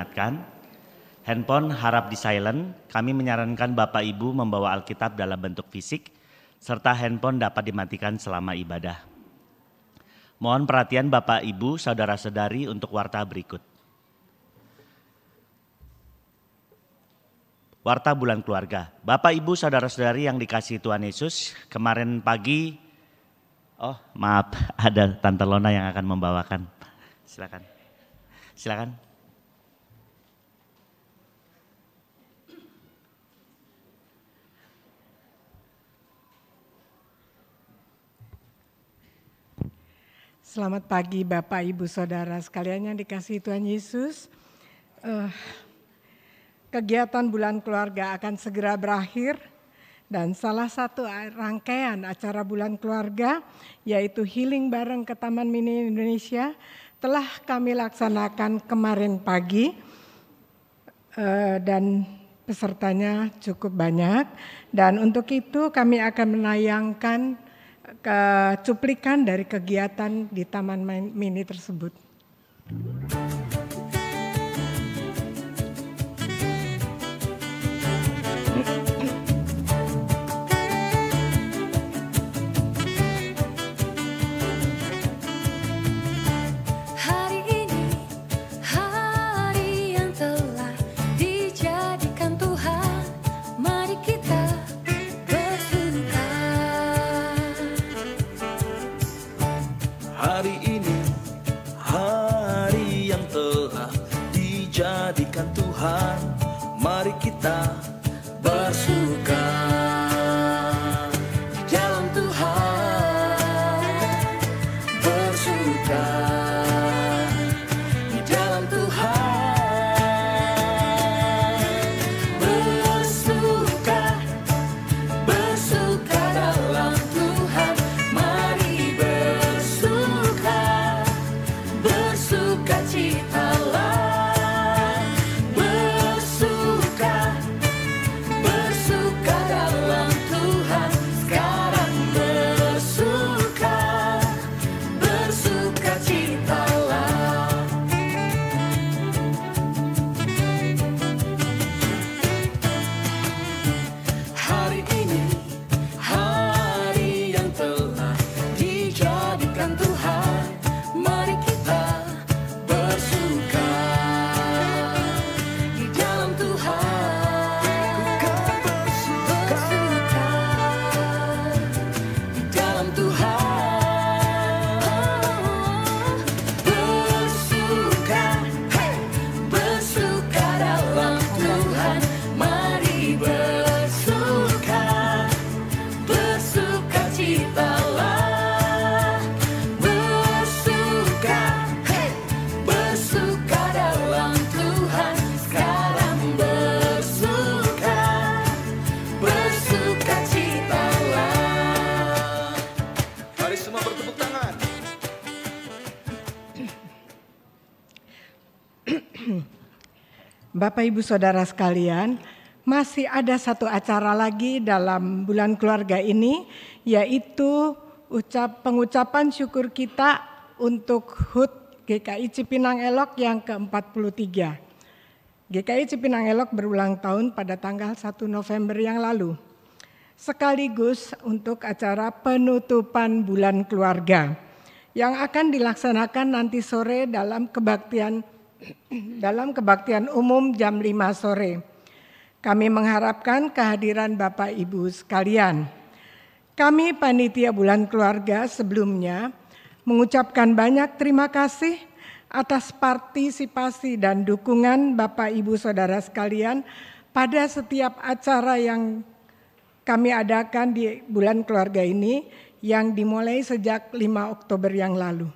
ingatkan, handphone harap di silent. Kami menyarankan Bapak Ibu membawa Alkitab dalam bentuk fisik, serta handphone dapat dimatikan selama ibadah. Mohon perhatian Bapak Ibu, saudara-saudari untuk warta berikut. Warta bulan keluarga. Bapak Ibu, saudara-saudari yang dikasihi Tuhan Yesus, kemarin pagi, ada Tante Lona yang akan membawakan. Silakan. Selamat pagi Bapak Ibu Saudara sekalian yang dikasihi Tuhan Yesus. Kegiatan bulan keluarga akan segera berakhir dan salah satu rangkaian acara bulan keluarga yaitu Healing Bareng ke Taman Mini Indonesia telah kami laksanakan kemarin pagi dan pesertanya cukup banyak, dan untuk itu kami akan menayangkan cuplikan dari kegiatan di Taman Mini tersebut. Jadikan Tuhan, mari kita bersuka di dalam Tuhan, bersuka di dalam Tuhan, bersuka dalam Tuhan, mari bersuka citalah. Bapak Ibu Saudara sekalian, masih ada satu acara lagi dalam bulan keluarga ini, yaitu pengucapan syukur kita untuk HUT GKI Cipinang Elok yang ke-43. GKI Cipinang Elok berulang tahun pada tanggal 1 November yang lalu. Sekaligus untuk acara penutupan bulan keluarga yang akan dilaksanakan nanti sore dalam kebaktian umum jam 5 sore. Kami mengharapkan kehadiran Bapak Ibu sekalian. Kami panitia bulan keluarga sebelumnya mengucapkan banyak terima kasih atas partisipasi dan dukungan Bapak Ibu Saudara sekalian pada setiap acara yang kami adakan di bulan keluarga ini yang dimulai sejak 5 Oktober yang lalu.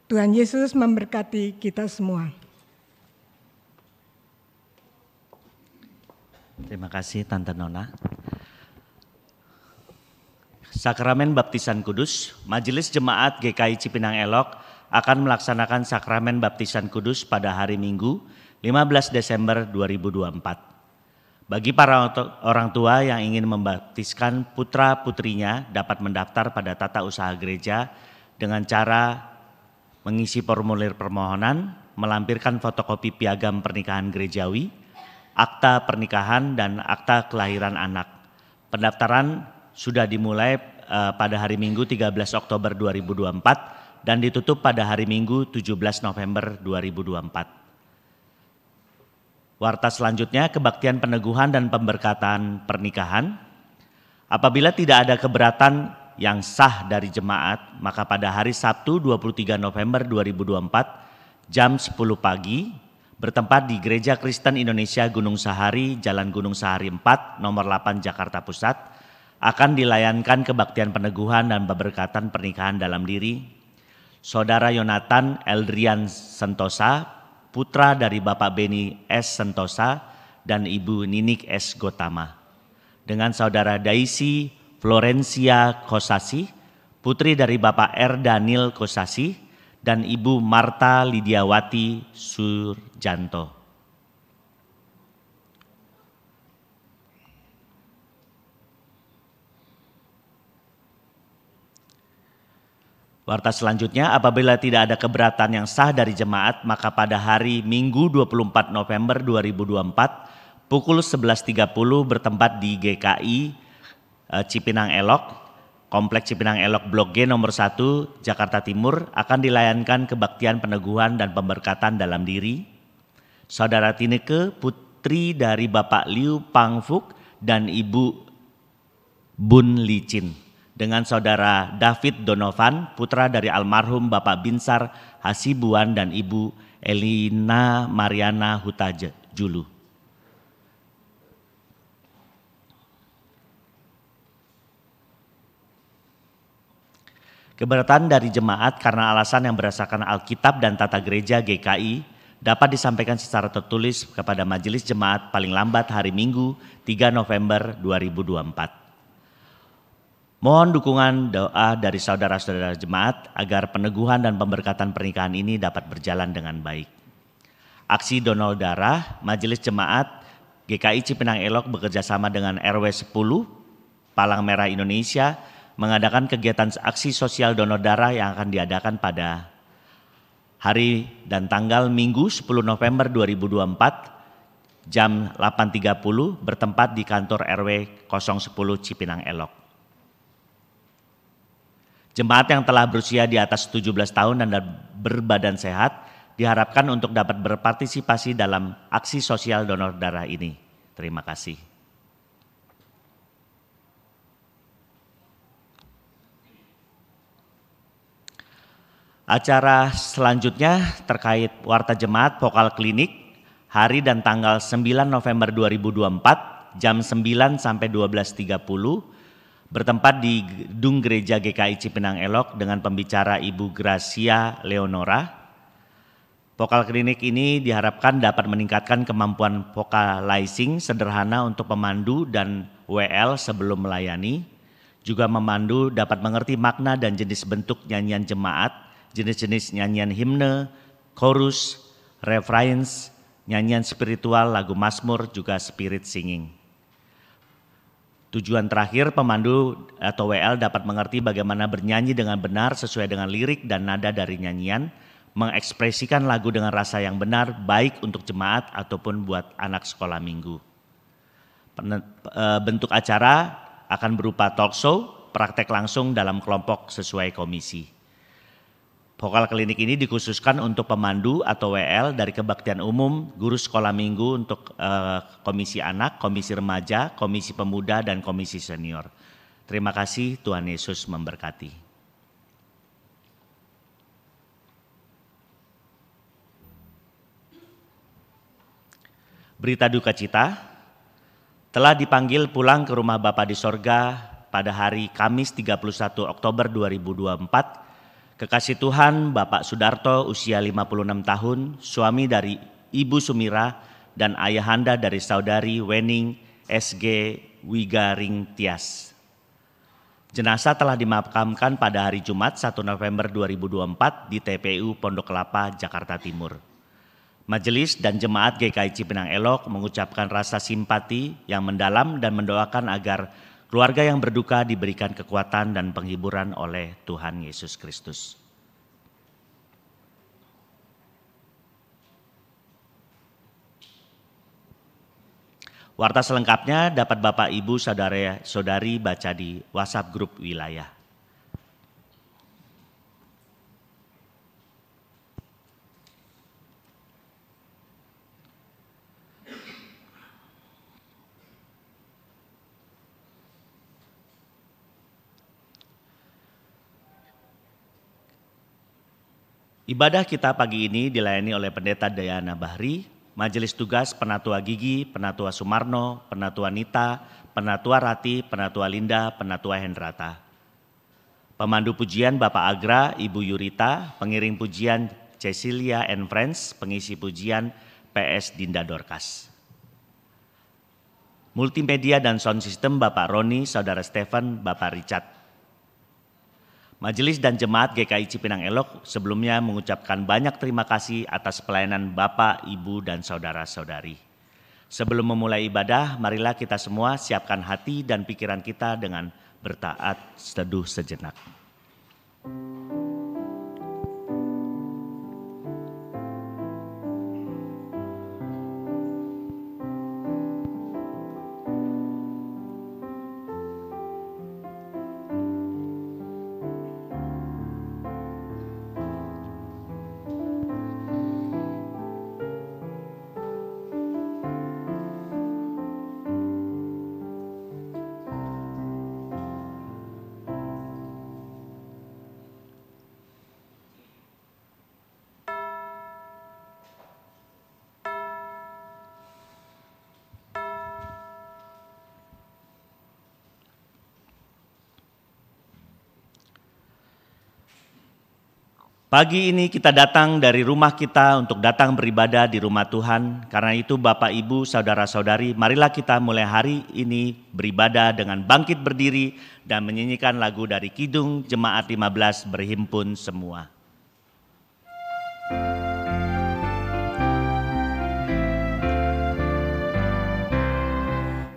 Tuhan Yesus memberkati kita semua. Terima kasih Tante Nona. Sakramen Baptisan Kudus, Majelis Jemaat GKI Cipinang Elok akan melaksanakan Sakramen Baptisan Kudus pada hari Minggu 15 Desember 2024. Bagi para orang tua yang ingin membaptiskan putra-putrinya dapat mendaftar pada tata usaha gereja dengan cara mengisi formulir permohonan melampirkan fotokopi piagam pernikahan gerejawi, akta pernikahan, dan akta kelahiran anak. Pendaftaran sudah dimulai pada hari Minggu 13 Oktober 2024 dan ditutup pada hari Minggu 17 November 2024. Warta selanjutnya, kebaktian peneguhan dan pemberkatan pernikahan. Apabila tidak ada keberatan yang sah dari jemaat, maka pada hari Sabtu 23 November 2024 jam 10 pagi bertempat di Gereja Kristen Indonesia Gunung Sahari, Jalan Gunung Sahari 4, nomor 8 Jakarta Pusat, akan dilayankan kebaktian peneguhan dan pemberkatan pernikahan dalam diri Saudara Yonatan Eldrian Sentosa, putra dari Bapak Beni S. Sentosa dan Ibu Ninik S. Gotama, dengan Saudara Daisy Florencia Kosasi, putri dari Bapak R. Daniel Kosasi dan Ibu Marta Lidiawati Surjanto. Warta selanjutnya, apabila tidak ada keberatan yang sah dari jemaat, maka pada hari Minggu 24 November 2024 pukul 11.30 bertempat di GKI Cipinang Elok, Kompleks Cipinang Elok Blok G nomor 1 Jakarta Timur, akan dilayankan kebaktian peneguhan dan pemberkatan dalam diri Saudara Tineke, putri dari Bapak Liu Pangfuk dan Ibu Bun Licin, dengan Saudara David Donovan, putra dari almarhum Bapak Binsar Hasibuan dan Ibu Elina Mariana Huta Julu. Keberatan dari jemaat karena alasan yang berdasarkan Alkitab dan Tata Gereja GKI dapat disampaikan secara tertulis kepada Majelis Jemaat paling lambat hari Minggu 3 November 2024. Mohon dukungan doa dari saudara-saudara jemaat agar peneguhan dan pemberkatan pernikahan ini dapat berjalan dengan baik. Aksi donor darah, Majelis Jemaat GKI Cipinang Elok bekerjasama dengan RW 10 Palang Merah Indonesia mengadakan kegiatan aksi sosial donor darah yang akan diadakan pada hari dan tanggal Minggu 10 November 2024 jam 8.30 bertempat di kantor RW 010 Cipinang Elok. Jemaat yang telah berusia di atas 17 tahun dan berbadan sehat diharapkan untuk dapat berpartisipasi dalam aksi sosial donor darah ini. Terima kasih. Acara selanjutnya terkait warta jemaat vokal klinik hari dan tanggal 9 November 2024 jam 9 sampai 12.30 bertempat di Gedung Gereja GKI Cipinang Elok dengan pembicara Ibu Gracia Leonora. Vokal klinik ini diharapkan dapat meningkatkan kemampuan vocalizing sederhana untuk pemandu dan WL sebelum melayani. Juga memandu dapat mengerti makna dan jenis bentuk nyanyian jemaat, jenis-jenis nyanyian himne, chorus, refrains, nyanyian spiritual, lagu mazmur, juga spirit singing. Tujuan terakhir, pemandu atau WL dapat mengerti bagaimana bernyanyi dengan benar sesuai dengan lirik dan nada dari nyanyian, mengekspresikan lagu dengan rasa yang benar baik untuk jemaat ataupun buat anak sekolah minggu. Bentuk acara akan berupa talk show, praktek langsung dalam kelompok sesuai komisi. Vokal klinik ini dikhususkan untuk pemandu atau WL dari kebaktian umum, guru sekolah minggu untuk komisi anak, komisi remaja, komisi pemuda, dan komisi senior. Terima kasih, Tuhan Yesus memberkati. Berita duka cita, telah dipanggil pulang ke rumah Bapa di sorga pada hari Kamis 31 Oktober 2024, kekasih Tuhan Bapak Sudarto usia 56 tahun, suami dari Ibu Sumira dan ayahanda dari saudari Wening SG Wigaring Tias. Jenazah telah dimakamkan pada hari Jumat 1 November 2024 di TPU Pondok Kelapa, Jakarta Timur. Majelis dan Jemaat GKI Cipinang Elok mengucapkan rasa simpati yang mendalam dan mendoakan agar keluarga yang berduka diberikan kekuatan dan penghiburan oleh Tuhan Yesus Kristus. Warta selengkapnya dapat Bapak Ibu Saudara-saudari baca di WhatsApp grup wilayah. Ibadah kita pagi ini dilayani oleh Pendeta Dayana Bahri, Majelis Tugas Penatua Gigi, Penatua Sumarno, Penatua Nita, Penatua Rati, Penatua Linda, Penatua Hendrata. Pemandu pujian Bapak Agra, Ibu Yurita, pengiring pujian Cecilia and Friends, pengisi pujian PS Dinda Dorcas. Multimedia dan sound system Bapak Roni, Saudara Stephen, Bapak Richard. Majelis dan Jemaat GKI Cipinang Elok sebelumnya mengucapkan banyak terima kasih atas pelayanan Bapak, Ibu, dan Saudara-saudari. Sebelum memulai ibadah, marilah kita semua siapkan hati dan pikiran kita dengan bertaat seduh sejenak. Pagi ini kita datang dari rumah kita untuk datang beribadah di rumah Tuhan. Karena itu Bapak, Ibu, Saudara-saudari, marilah kita mulai hari ini beribadah dengan bangkit berdiri dan menyanyikan lagu dari Kidung Jemaat 15 Berhimpun Semua.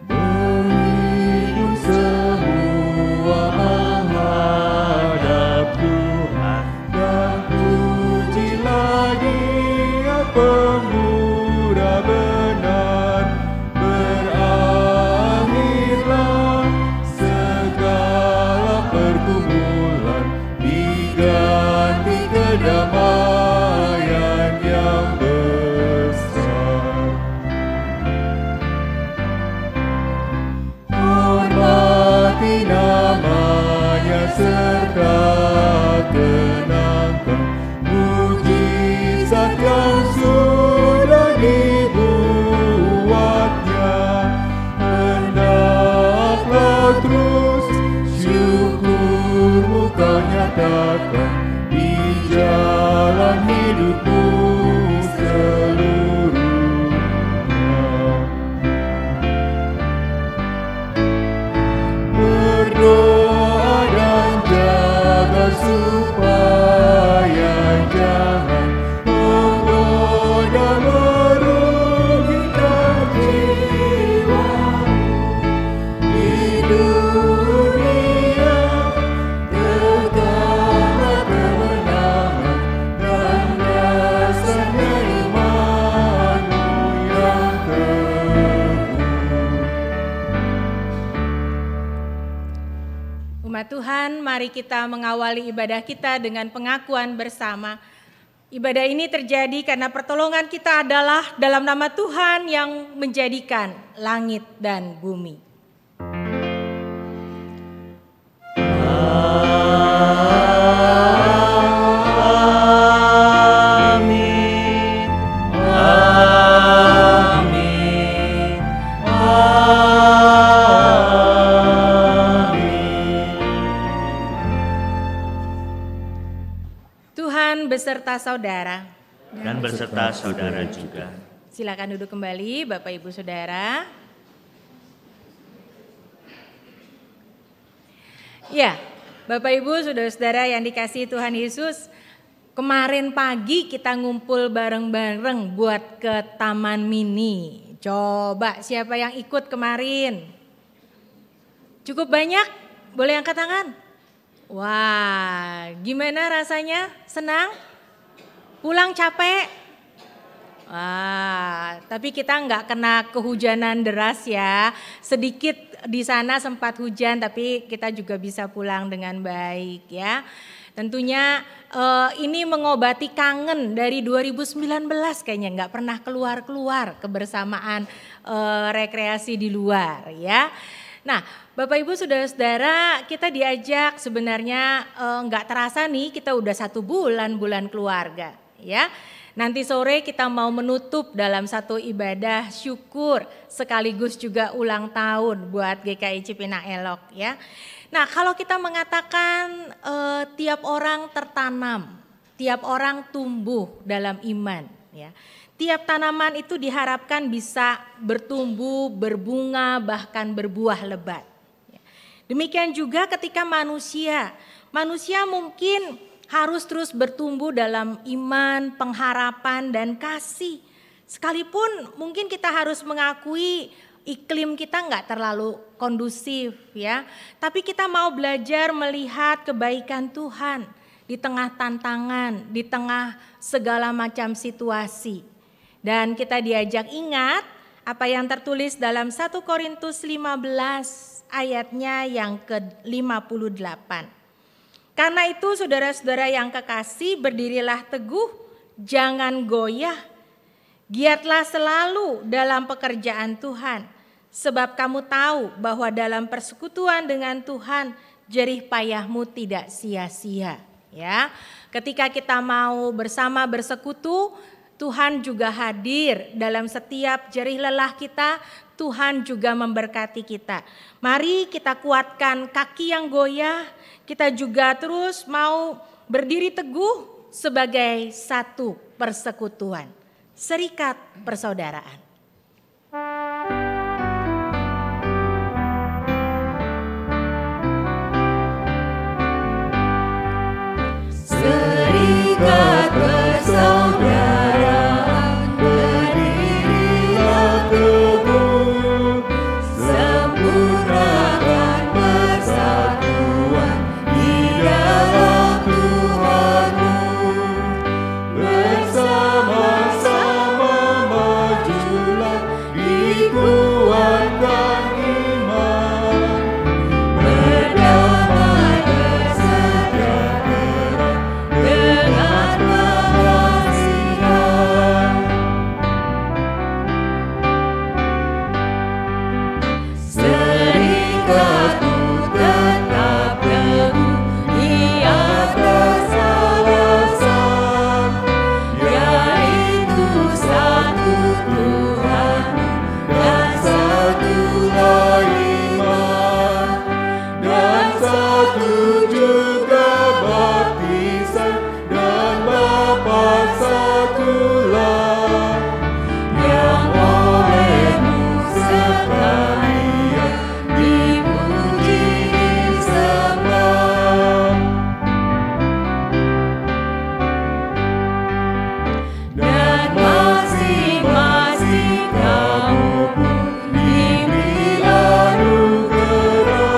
Berhimpun semua menghadap Tuhan, dan pujilah Dia pemuda benar. Berakhirlah segala pergumulan, diganti kedamaian yang besar. Hormati namanya serta kenangkan mujizat yang sudah dibuatnya. Hendaklah terus syukurmu kau nyatakan di jalan hidupmu seluruhnya. Berdoa dan jaga supaya jangan menggoda merugikan jiwamu di dunia. Tegaklah kemenangan dan dasarnya imanmu yang teguh. Umat Tuhan, mari kita mengawali ibadah kita dengan pengakuan bersama. Ibadah ini terjadi karena pertolongan kita adalah dalam nama Tuhan yang menjadikan langit dan bumi. Amin. Amin. Tuhan beserta saudara. Dan beserta saudara juga. Silakan duduk kembali Bapak Ibu Saudara. Ya, Bapak Ibu Saudara-saudara yang dikasihi Tuhan Yesus, kemarin pagi kita ngumpul bareng-bareng buat ke Taman Mini. Coba siapa yang ikut kemarin? Cukup banyak? Boleh angkat tangan? Wah, gimana rasanya? Senang? Pulang capek? Tapi kita nggak kena kehujanan deras ya. Sedikit di sana sempat hujan, tapi kita juga bisa pulang dengan baik ya. Tentunya ini mengobati kangen dari 2019 kayaknya nggak pernah keluar-keluar kebersamaan rekreasi di luar ya. Nah, Bapak Ibu Saudara-saudara, kita diajak sebenarnya nggak terasa nih kita udah 1 bulan keluarga ya. Nanti sore kita mau menutup dalam satu ibadah syukur sekaligus juga ulang tahun buat GKI Cipinang Elok ya. Nah, kalau kita mengatakan tiap orang tertanam, tiap orang tumbuh dalam iman ya. Tiap tanaman itu diharapkan bisa bertumbuh, berbunga, bahkan berbuah lebat. Demikian juga ketika manusia mungkin harus terus bertumbuh dalam iman, pengharapan, dan kasih. Sekalipun mungkin kita harus mengakui iklim kita nggak terlalu kondusif ya. Tapi kita mau belajar melihat kebaikan Tuhan di tengah tantangan, di tengah segala macam situasi. Dan kita diajak ingat apa yang tertulis dalam 1 Korintus 15 ayatnya yang ke-58. Karena itu saudara-saudara yang kekasih, berdirilah teguh, jangan goyah. Giatlah selalu dalam pekerjaan Tuhan. Sebab kamu tahu bahwa dalam persekutuan dengan Tuhan, jerih payahmu tidak sia-sia. Ya, ketika kita mau bersama bersekutu, Tuhan juga hadir dalam setiap jerih lelah kita. Tuhan juga memberkati kita. Mari kita kuatkan kaki yang goyah. Kita juga terus mau berdiri teguh sebagai satu persekutuan, serikat persaudaraan. Serikat persaudaraan, berdirilah teguh, sempurnakan persatuan di dalam Tuhanmu. Bersama-sama majulah, dikuatkan iman, berdamai bersejahtera dengan pengasihan. Serikatku tetap teguh di atas alasan, yaitu satu Tuhan dan satulah iman, dan satu juga baptisan, dan Bapa satulah, yang olehmu sekalian dipuji disembah. Dan masing-masing kamu pun diberi anugerah,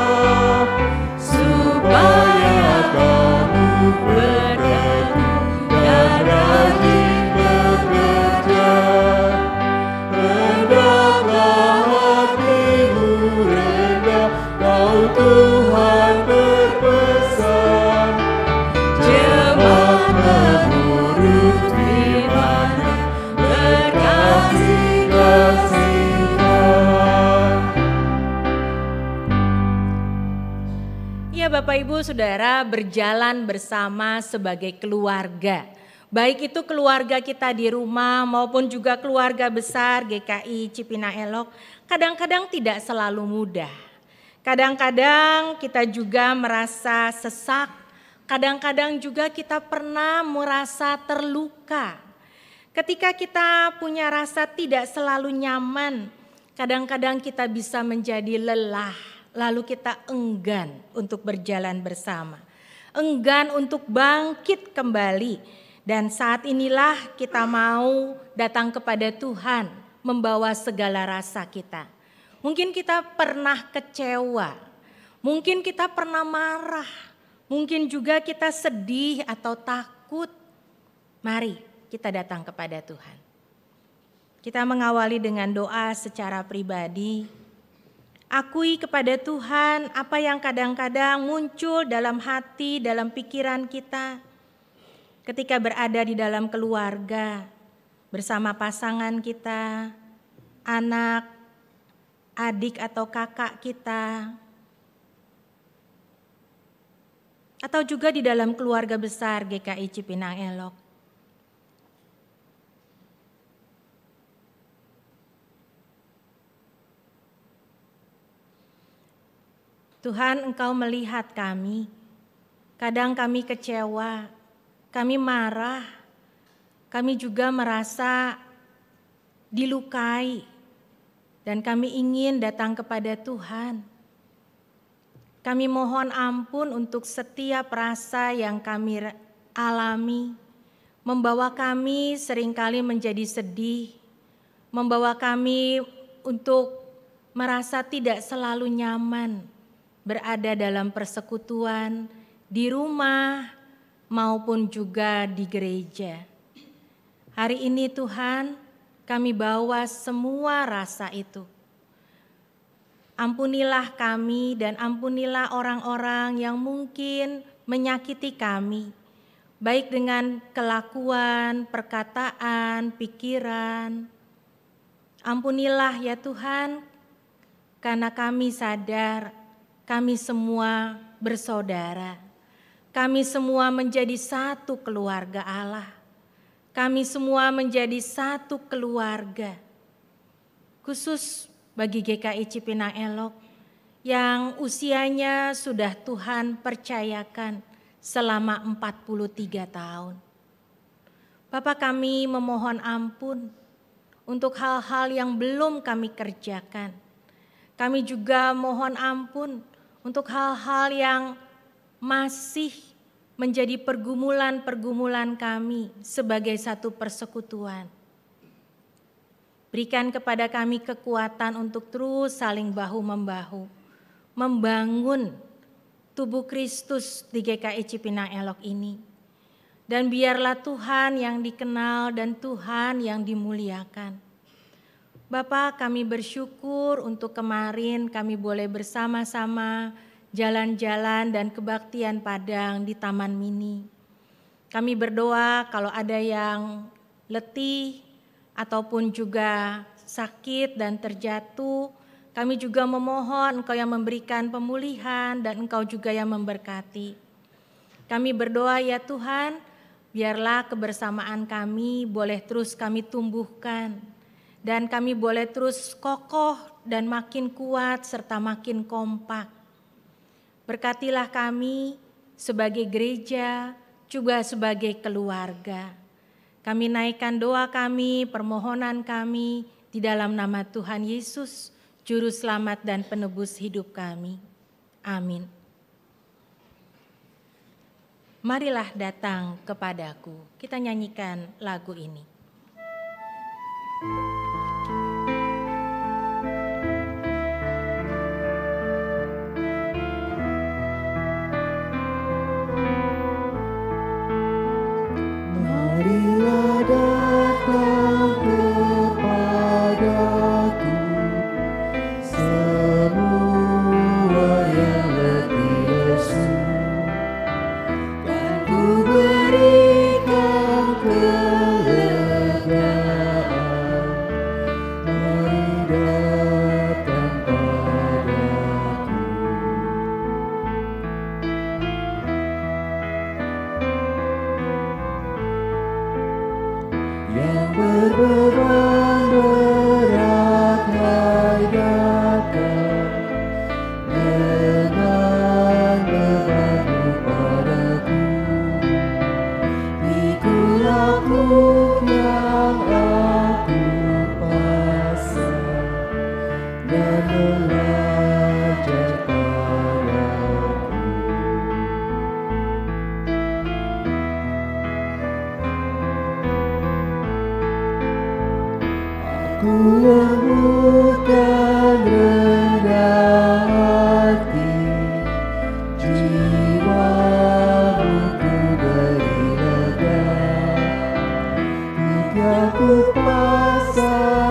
supaya kamu bertekun dan rajin bekerja. Rendahlah hatimu, rendah, kau Tuhan berpesan. Jemaat menurut firman-Nya, berkasih-kasihan. Ya Bapak Ibu Saudara, berjalan bersama sebagai keluarga. Baik itu keluarga kita di rumah maupun juga keluarga besar GKI Cipinang Elok, kadang-kadang tidak selalu mudah. Kadang-kadang kita juga merasa sesak, kadang-kadang juga kita pernah merasa terluka. Ketika kita punya rasa tidak selalu nyaman, kadang-kadang kita bisa menjadi lelah, lalu kita enggan untuk berjalan bersama. Enggan untuk bangkit kembali. Dan saat inilah kita mau datang kepada Tuhan, membawa segala rasa kita. Mungkin kita pernah kecewa, mungkin kita pernah marah, mungkin juga kita sedih atau takut. Mari kita datang kepada Tuhan. Kita mengawali dengan doa secara pribadi. Akui kepada Tuhan apa yang kadang-kadang muncul dalam hati, dalam pikiran kita ketika berada di dalam keluarga, bersama pasangan kita, anak, adik atau kakak kita, atau juga di dalam keluarga besar GKI Cipinang Elok. Tuhan, Engkau melihat kami, kadang kami kecewa, kami marah, kami juga merasa dilukai, dan kami ingin datang kepada Tuhan. Kami mohon ampun untuk setiap rasa yang kami alami, membawa kami seringkali menjadi sedih, membawa kami untuk merasa tidak selalu nyaman berada dalam persekutuan di rumah maupun juga di gereja. Hari ini Tuhan, kami bawa semua rasa itu. Ampunilah kami dan ampunilah orang-orang yang mungkin menyakiti kami, baik dengan kelakuan, perkataan, pikiran. Ampunilah ya Tuhan, karena kami sadar kami semua bersaudara. Kami semua menjadi satu keluarga Allah. Kami semua menjadi satu keluarga. Khusus bagi GKI Cipinang Elok yang usianya sudah Tuhan percayakan selama 43 tahun. Bapak, kami memohon ampun untuk hal-hal yang belum kami kerjakan. Kami juga mohon ampun untuk hal-hal yang masih menjadi pergumulan-pergumulan kami sebagai satu persekutuan. Berikan kepada kami kekuatan untuk terus saling bahu-membahu, membangun tubuh Kristus di GKI Cipinang Elok ini. Dan biarlah Tuhan yang dikenal dan Tuhan yang dimuliakan. Bapak, kami bersyukur untuk kemarin kami boleh bersama-sama jalan-jalan dan kebaktian Padang di Taman Mini. Kami berdoa kalau ada yang letih ataupun juga sakit dan terjatuh, kami juga memohon Engkau yang memberikan pemulihan dan Engkau juga yang memberkati. Kami berdoa ya Tuhan, biarlah kebersamaan kami boleh terus kami tumbuhkan. Dan kami boleh terus kokoh dan makin kuat serta makin kompak. Berkatilah kami sebagai gereja, juga sebagai keluarga. Kami naikkan doa kami, permohonan kami di dalam nama Tuhan Yesus, Juru Selamat dan Penebus hidup kami. Amin. Marilah datang kepadaku. Kita nyanyikan lagu ini. Marilah datang kepadaku semua yang letih lesu, kan ku berikan kelegaan. Mari datang padaku. Yang berbeban berat, hai datang dengan bebanmu padaku. Pikul aku yang aku pasang dan belajar padaku. Aku lembut dan rendah hati, jiwamu ku beri lega. Tiap ku pasang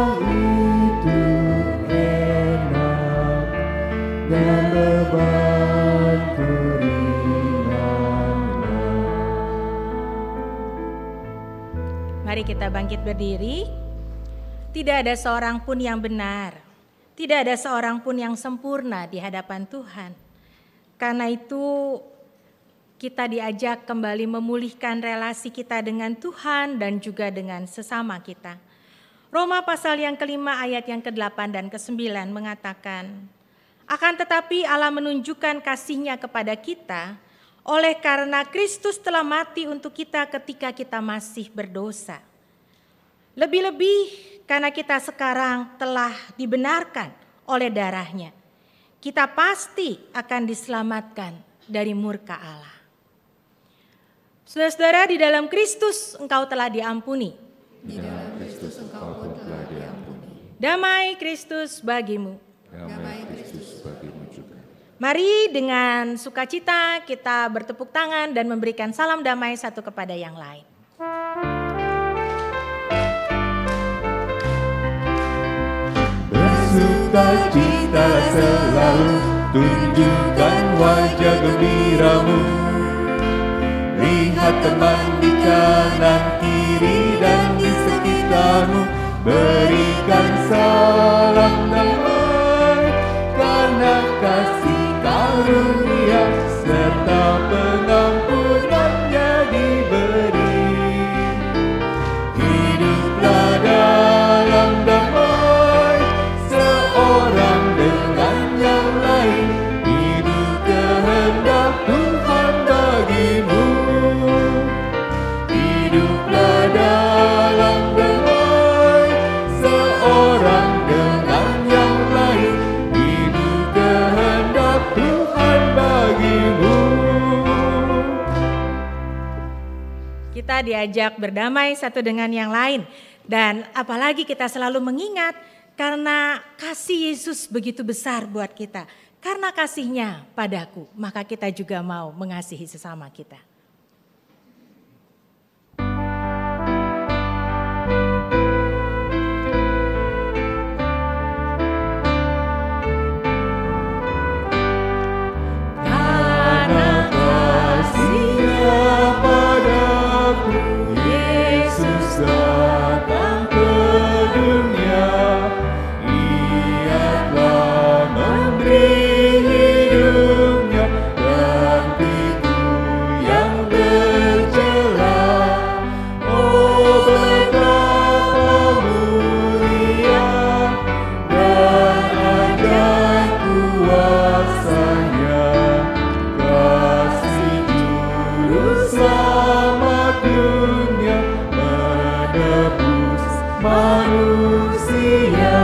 kita bangkit berdiri. Tidak ada seorang pun yang benar, tidak ada seorang pun yang sempurna di hadapan Tuhan. Karena itu kita diajak kembali memulihkan relasi kita dengan Tuhan dan juga dengan sesama kita. Roma pasal yang kelima ayat yang ke-8 dan ke-9 mengatakan, akan tetapi Allah menunjukkan kasih-Nya kepada kita oleh karena Kristus telah mati untuk kita ketika kita masih berdosa. Lebih-lebih karena kita sekarang telah dibenarkan oleh darah-Nya, kita pasti akan diselamatkan dari murka Allah. Saudara-saudara, di dalam Kristus engkau telah diampuni. Di dalam Kristus engkau pun telah diampuni. Damai Kristus bagimu. Damai Kristus bagimu juga. Mari dengan sukacita kita bertepuk tangan dan memberikan salam damai satu kepada yang lain. Bersukacita selalu, tunjukkan wajah gembiramu. Lihat teman di kanan kiri dan di sekitarmu, berikan salam damai, karena kasih karunia serta pengampunannya diberi. Hiduplah dalam damai, seorang dengan yang lain, hidup kehendak Tuhan bagimu. Hiduplah dalam damai, seorang dengan yang lain, hidup kehendak Tuhan bagimu. Kita diajak berdamai satu dengan yang lain. Dan apalagi kita selalu mengingat karena kasih Yesus begitu besar buat kita. Karena kasih-Nya padaku, maka kita juga mau mengasihi sesama kita. Karena kasih-Nya padaku, Yesus datang ke dunia. Ia telah memberi hidupnya gantiku yang bercela. Oh, betapa mulia dan ajaib kuasa-Nya, kasih juru selamat dunia menebus manusia.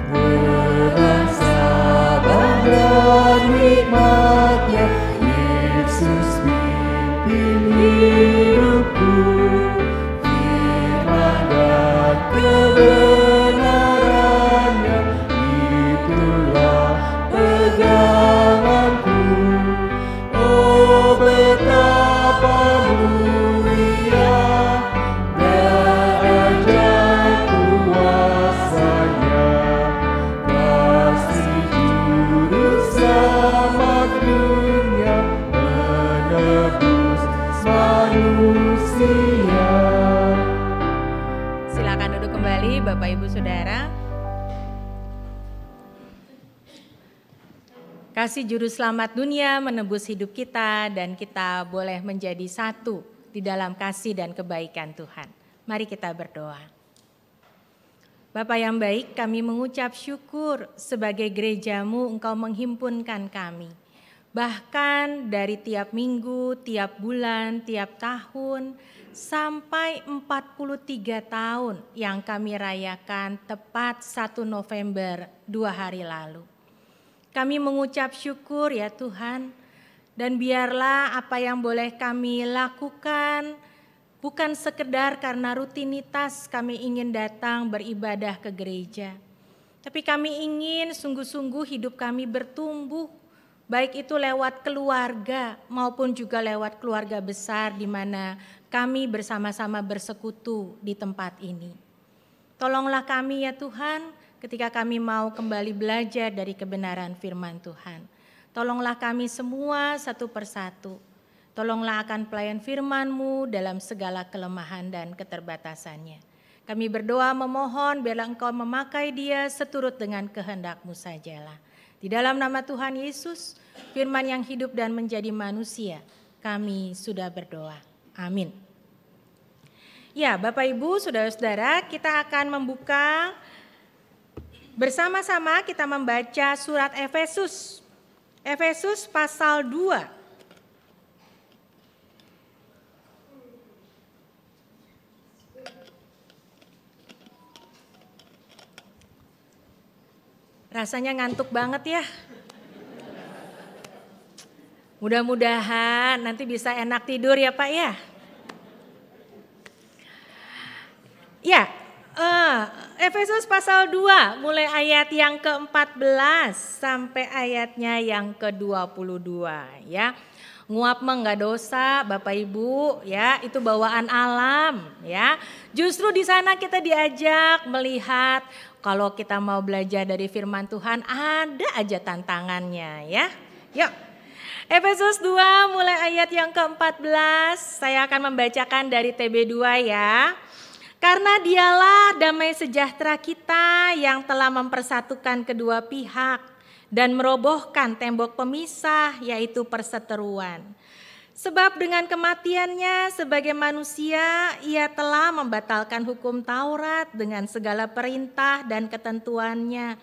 Dengan sabar dan hikmat-Nya, Yesus pimpin hidupku. Firman dan kebenaran-Nya, itulah peganganku. Oh, betapa mulia dan ajaib kuasa-Nya, kasih juru selamat dunia menebus manusia. Silakan duduk kembali Bapak Ibu Saudara. Kasih juru selamat dunia menebus hidup kita dan kita boleh menjadi satu di dalam kasih dan kebaikan Tuhan. Mari kita berdoa. Bapa yang baik, kami mengucap syukur sebagai gereja-Mu Engkau menghimpunkan kami. Bahkan dari tiap minggu, tiap bulan, tiap tahun, sampai 43 tahun yang kami rayakan tepat 1 November 2 hari lalu. Kami mengucap syukur ya Tuhan, dan biarlah apa yang boleh kami lakukan bukan sekedar karena rutinitas kami ingin datang beribadah ke gereja. Tapi kami ingin sungguh-sungguh hidup kami bertumbuh, baik itu lewat keluarga maupun juga lewat keluarga besar di mana kami bersama-sama bersekutu di tempat ini. Tolonglah kami ya Tuhan, ketika kami mau kembali belajar dari kebenaran firman Tuhan. Tolonglah kami semua satu persatu Tolonglah akan pelayan firman-Mu dalam segala kelemahan dan keterbatasannya. Kami berdoa memohon biarlah Engkau memakai dia seturut dengan kehendak-Mu sajalah. Di dalam nama Tuhan Yesus, firman yang hidup dan menjadi manusia, kami sudah berdoa. Amin. Ya, Bapak Ibu, saudara-saudara, kita akan membuka bersama-sama, kita membaca surat Efesus. Efesus pasal 2. Rasanya ngantuk banget ya. Mudah-mudahan nanti bisa enak tidur ya Pak ya. Ya, Efesus pasal 2 mulai ayat yang ke-14 sampai ayatnya yang ke-22 ya. Nguap mah enggak dosa Bapak Ibu ya, itu bawaan alam ya. Justru di sana kita diajak melihat kalau kita mau belajar dari firman Tuhan ada aja tantangannya ya. Yuk. Efesus 2 mulai ayat yang ke-14 saya akan membacakan dari TB2 ya. Karena dialah damai sejahtera kita yang telah mempersatukan kedua pihak dan merobohkan tembok pemisah yaitu perseteruan. Sebab dengan kematiannya sebagai manusia ia telah membatalkan hukum Taurat dengan segala perintah dan ketentuannya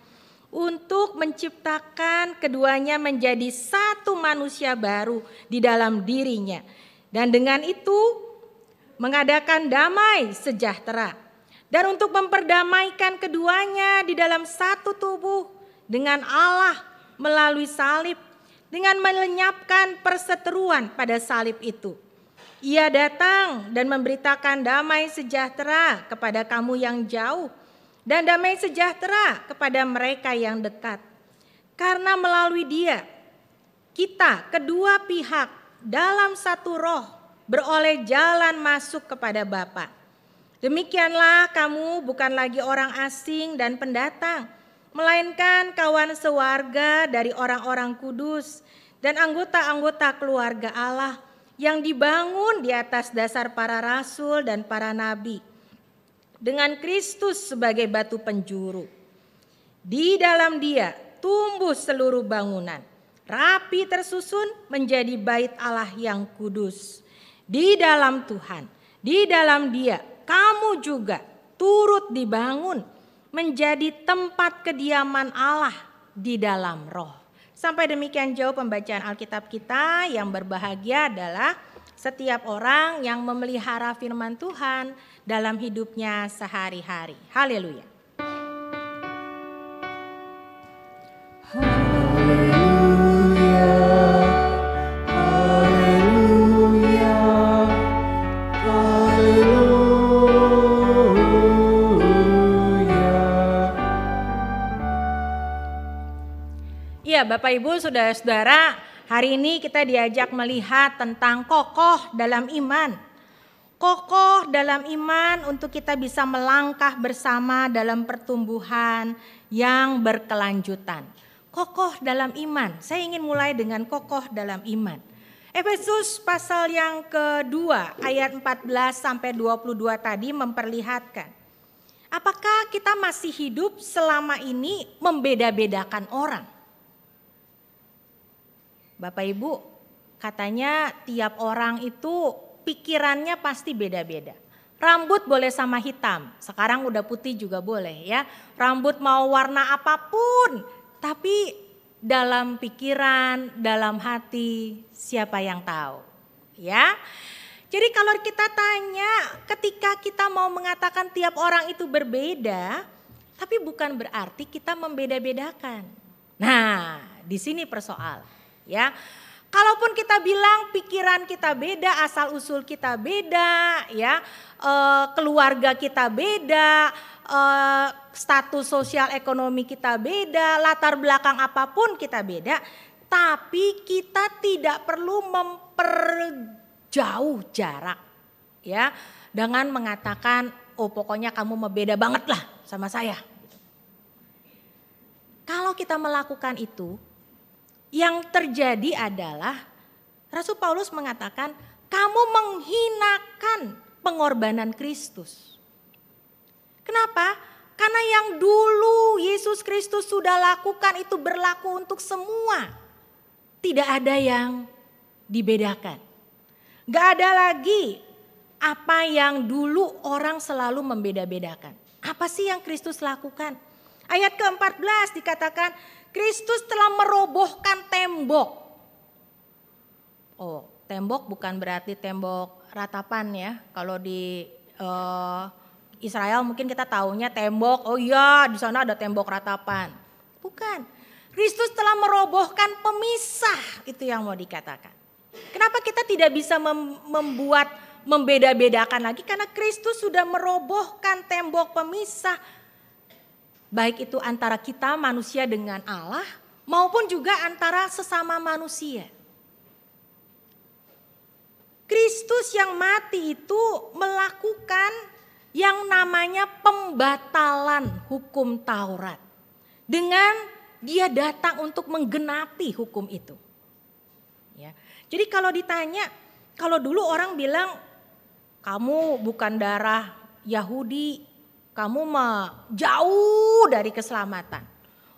untuk menciptakan keduanya menjadi satu manusia baru di dalam dirinya. Dan dengan itu mengadakan damai sejahtera. Dan untuk memperdamaikan keduanya di dalam satu tubuh dengan Allah melalui salib. Dengan melenyapkan perseteruan pada salib itu. Ia datang dan memberitakan damai sejahtera kepada kamu yang jauh. Dan damai sejahtera kepada mereka yang dekat. Karena melalui dia, kita kedua pihak dalam satu roh beroleh jalan masuk kepada Bapa. Demikianlah kamu bukan lagi orang asing dan pendatang, melainkan kawan sewarga dari orang-orang kudus dan anggota-anggota keluarga Allah yang dibangun di atas dasar para rasul dan para nabi, dengan Kristus sebagai batu penjuru. Di dalam dia tumbuh seluruh bangunan, rapi tersusun menjadi bait Allah yang kudus. Di dalam Tuhan, di dalam dia kamu juga turut dibangun menjadi tempat kediaman Allah di dalam roh. Sampai demikian jauh pembacaan Alkitab kita. Yang berbahagia adalah setiap orang yang memelihara firman Tuhan dalam hidupnya sehari-hari. Haleluya. Ya, Bapak Ibu, saudara-saudara, hari ini kita diajak melihat tentang kokoh dalam iman. Kokoh dalam iman untuk kita bisa melangkah bersama dalam pertumbuhan yang berkelanjutan. Kokoh dalam iman. Saya ingin mulai dengan kokoh dalam iman. Efesus pasal yang kedua ayat 14 sampai 22 tadi memperlihatkan. Apakah kita masih hidup selama ini membeda-bedakan orang? Bapak Ibu, katanya tiap orang itu pikirannya pasti beda-beda. Rambut boleh sama hitam, sekarang udah putih juga boleh ya. Rambut mau warna apapun, tapi dalam pikiran, dalam hati siapa yang tahu ya. Jadi kalau kita tanya ketika kita mau mengatakan tiap orang itu berbeda, tapi bukan berarti kita membeda-bedakan. Nah, di sini persoalan. Ya, kalaupun kita bilang pikiran kita beda, asal usul kita beda, ya, keluarga kita beda, status sosial ekonomi kita beda, latar belakang apapun kita beda, tapi kita tidak perlu memperjauh jarak, ya, dengan mengatakan, oh pokoknya kamu beda banget lah sama saya. Kalau kita melakukan itu, yang terjadi adalah Rasul Paulus mengatakan, kamu menghinakan pengorbanan Kristus. Kenapa? Karena yang dulu Yesus Kristus sudah lakukan itu berlaku untuk semua. Tidak ada yang dibedakan. Gak ada lagi apa yang dulu orang selalu membeda-bedakan. Apa sih yang Kristus lakukan? Ayat ke-14 dikatakan, Kristus telah merobohkan tembok. Oh, tembok bukan berarti tembok ratapan ya. Kalau di Israel mungkin kita taunya tembok, oh iya di sana ada tembok ratapan. Bukan. Kristus telah merobohkan pemisah, itu yang mau dikatakan. Kenapa kita tidak bisa membuat membeda-bedakan lagi? Karena Kristus sudah merobohkan tembok pemisah. Baik itu antara kita manusia dengan Allah maupun juga antara sesama manusia. Kristus yang mati itu melakukan yang namanya pembatalan hukum Taurat. Dengan dia datang untuk menggenapi hukum itu. Ya. Jadi kalau ditanya, kalau dulu orang bilang kamu bukan darah Yahudi, kamu mah jauh dari keselamatan.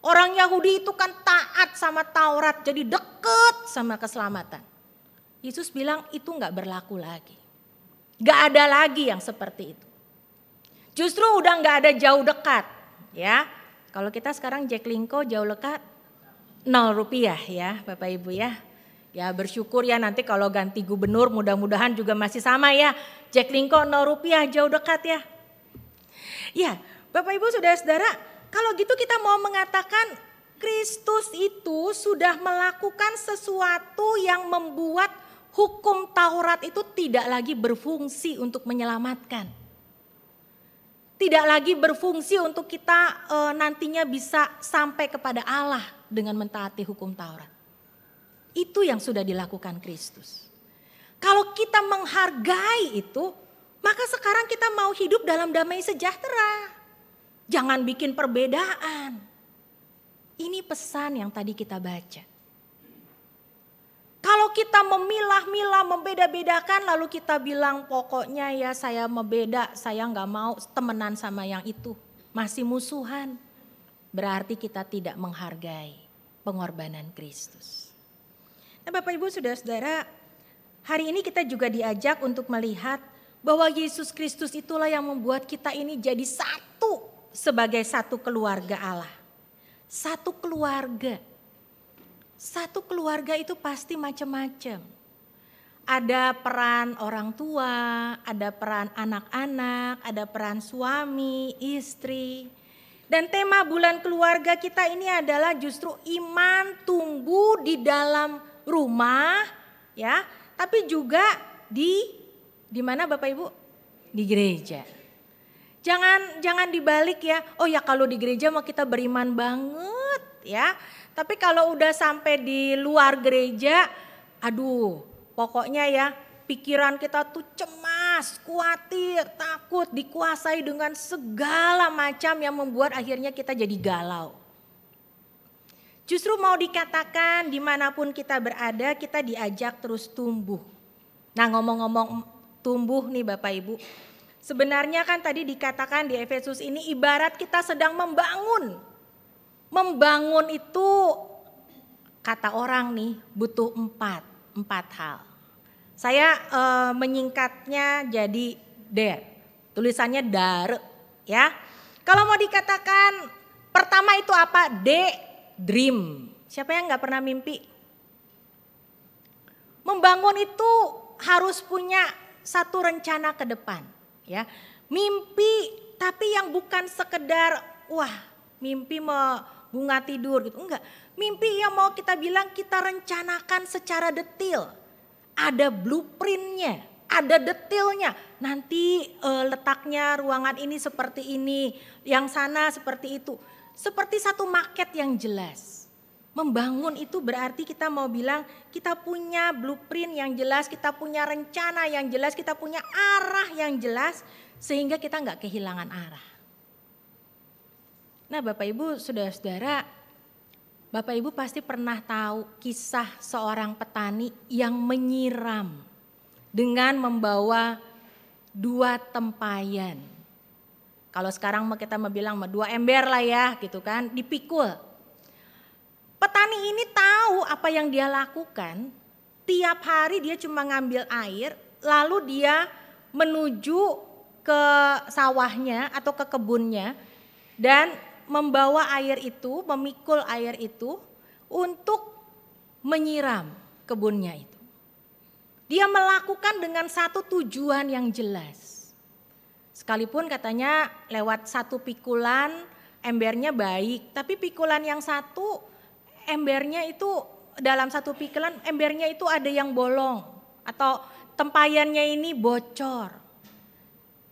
Orang Yahudi itu kan taat sama Taurat, jadi deket sama keselamatan. Yesus bilang itu gak berlaku lagi. Gak ada lagi yang seperti itu. Justru udah gak ada jauh dekat. Ya, kalau kita sekarang Jaklingko jauh dekat 0 rupiah ya Bapak Ibu ya. Ya bersyukur ya nanti kalau ganti gubernur mudah-mudahan juga masih sama ya. Jaklingko 0 rupiah jauh dekat ya. Ya Bapak Ibu saudara-saudara, kalau gitu kita mau mengatakan Kristus itu sudah melakukan sesuatu yang membuat hukum Taurat itu tidak lagi berfungsi untuk menyelamatkan. Tidak lagi berfungsi untuk kita nantinya bisa sampai kepada Allah dengan mentaati hukum Taurat. Itu yang sudah dilakukan Kristus. Kalau kita menghargai itu, maka sekarang kita mau hidup dalam damai sejahtera. Jangan bikin perbedaan. Ini pesan yang tadi kita baca. Kalau kita memilah-milah, membeda-bedakan lalu kita bilang pokoknya ya saya membeda, saya gak mau temenan sama yang itu. Masih musuhan. Berarti kita tidak menghargai pengorbanan Kristus. Nah Bapak Ibu saudara-saudara, hari ini kita juga diajak untuk melihat bahwa Yesus Kristus itulah yang membuat kita ini jadi satu sebagai satu keluarga Allah. Satu keluarga. Satu keluarga itu pasti macam-macam. Ada peran orang tua, ada peran anak-anak, ada peran suami, istri. Dan tema bulan keluarga kita ini adalah justru iman tumbuh di dalam rumah, ya, tapi juga di mana Bapak Ibu? Di gereja. Jangan dibalik ya. Oh ya kalau di gereja mau kita beriman banget, ya. Tapi kalau udah sampai di luar gereja, aduh pokoknya ya pikiran kita tuh cemas, khawatir, takut, dikuasai dengan segala macam yang membuat akhirnya kita jadi galau. Justru mau dikatakan dimanapun kita berada kita diajak terus tumbuh. Nah ngomong-ngomong tumbuh nih Bapak Ibu. Sebenarnya kan tadi dikatakan di Efesus ini ibarat kita sedang membangun. Membangun itu kata orang nih butuh empat hal. Saya menyingkatnya jadi DARE, tulisannya DARE ya. Kalau mau dikatakan pertama itu apa? Dream. Siapa yang gak pernah mimpi? Membangun itu harus punya satu rencana ke depan ya. Mimpi tapi yang bukan sekedar mimpi mau bunga tidur gitu, enggak. Mimpi yang mau kita bilang kita rencanakan secara detail. Ada blueprintnya, ada detailnya. Nanti letaknya ruangan ini seperti ini, yang sana seperti itu. Seperti satu maket yang jelas. Membangun itu berarti kita mau bilang kita punya blueprint yang jelas, kita punya rencana yang jelas, kita punya arah yang jelas. Sehingga kita gak kehilangan arah. Nah Bapak Ibu saudara-saudara, Bapak Ibu pasti pernah tahu kisah seorang petani yang menyiram dengan membawa 2 tempayan. Kalau sekarang kita mau bilang 2 ember lah ya gitu kan, dipikul. Petani ini tahu apa yang dia lakukan, tiap hari dia cuma ngambil air, lalu dia menuju ke sawahnya atau ke kebunnya dan membawa air itu, memikul air itu untuk menyiram kebunnya itu. Dia melakukan dengan satu tujuan yang jelas. Sekalipun katanya lewat 1 pikulan embernya baik, tapi pikulan yang satu embernya itu dalam 1 pikulan embernya itu ada yang bolong atau tempayannya ini bocor.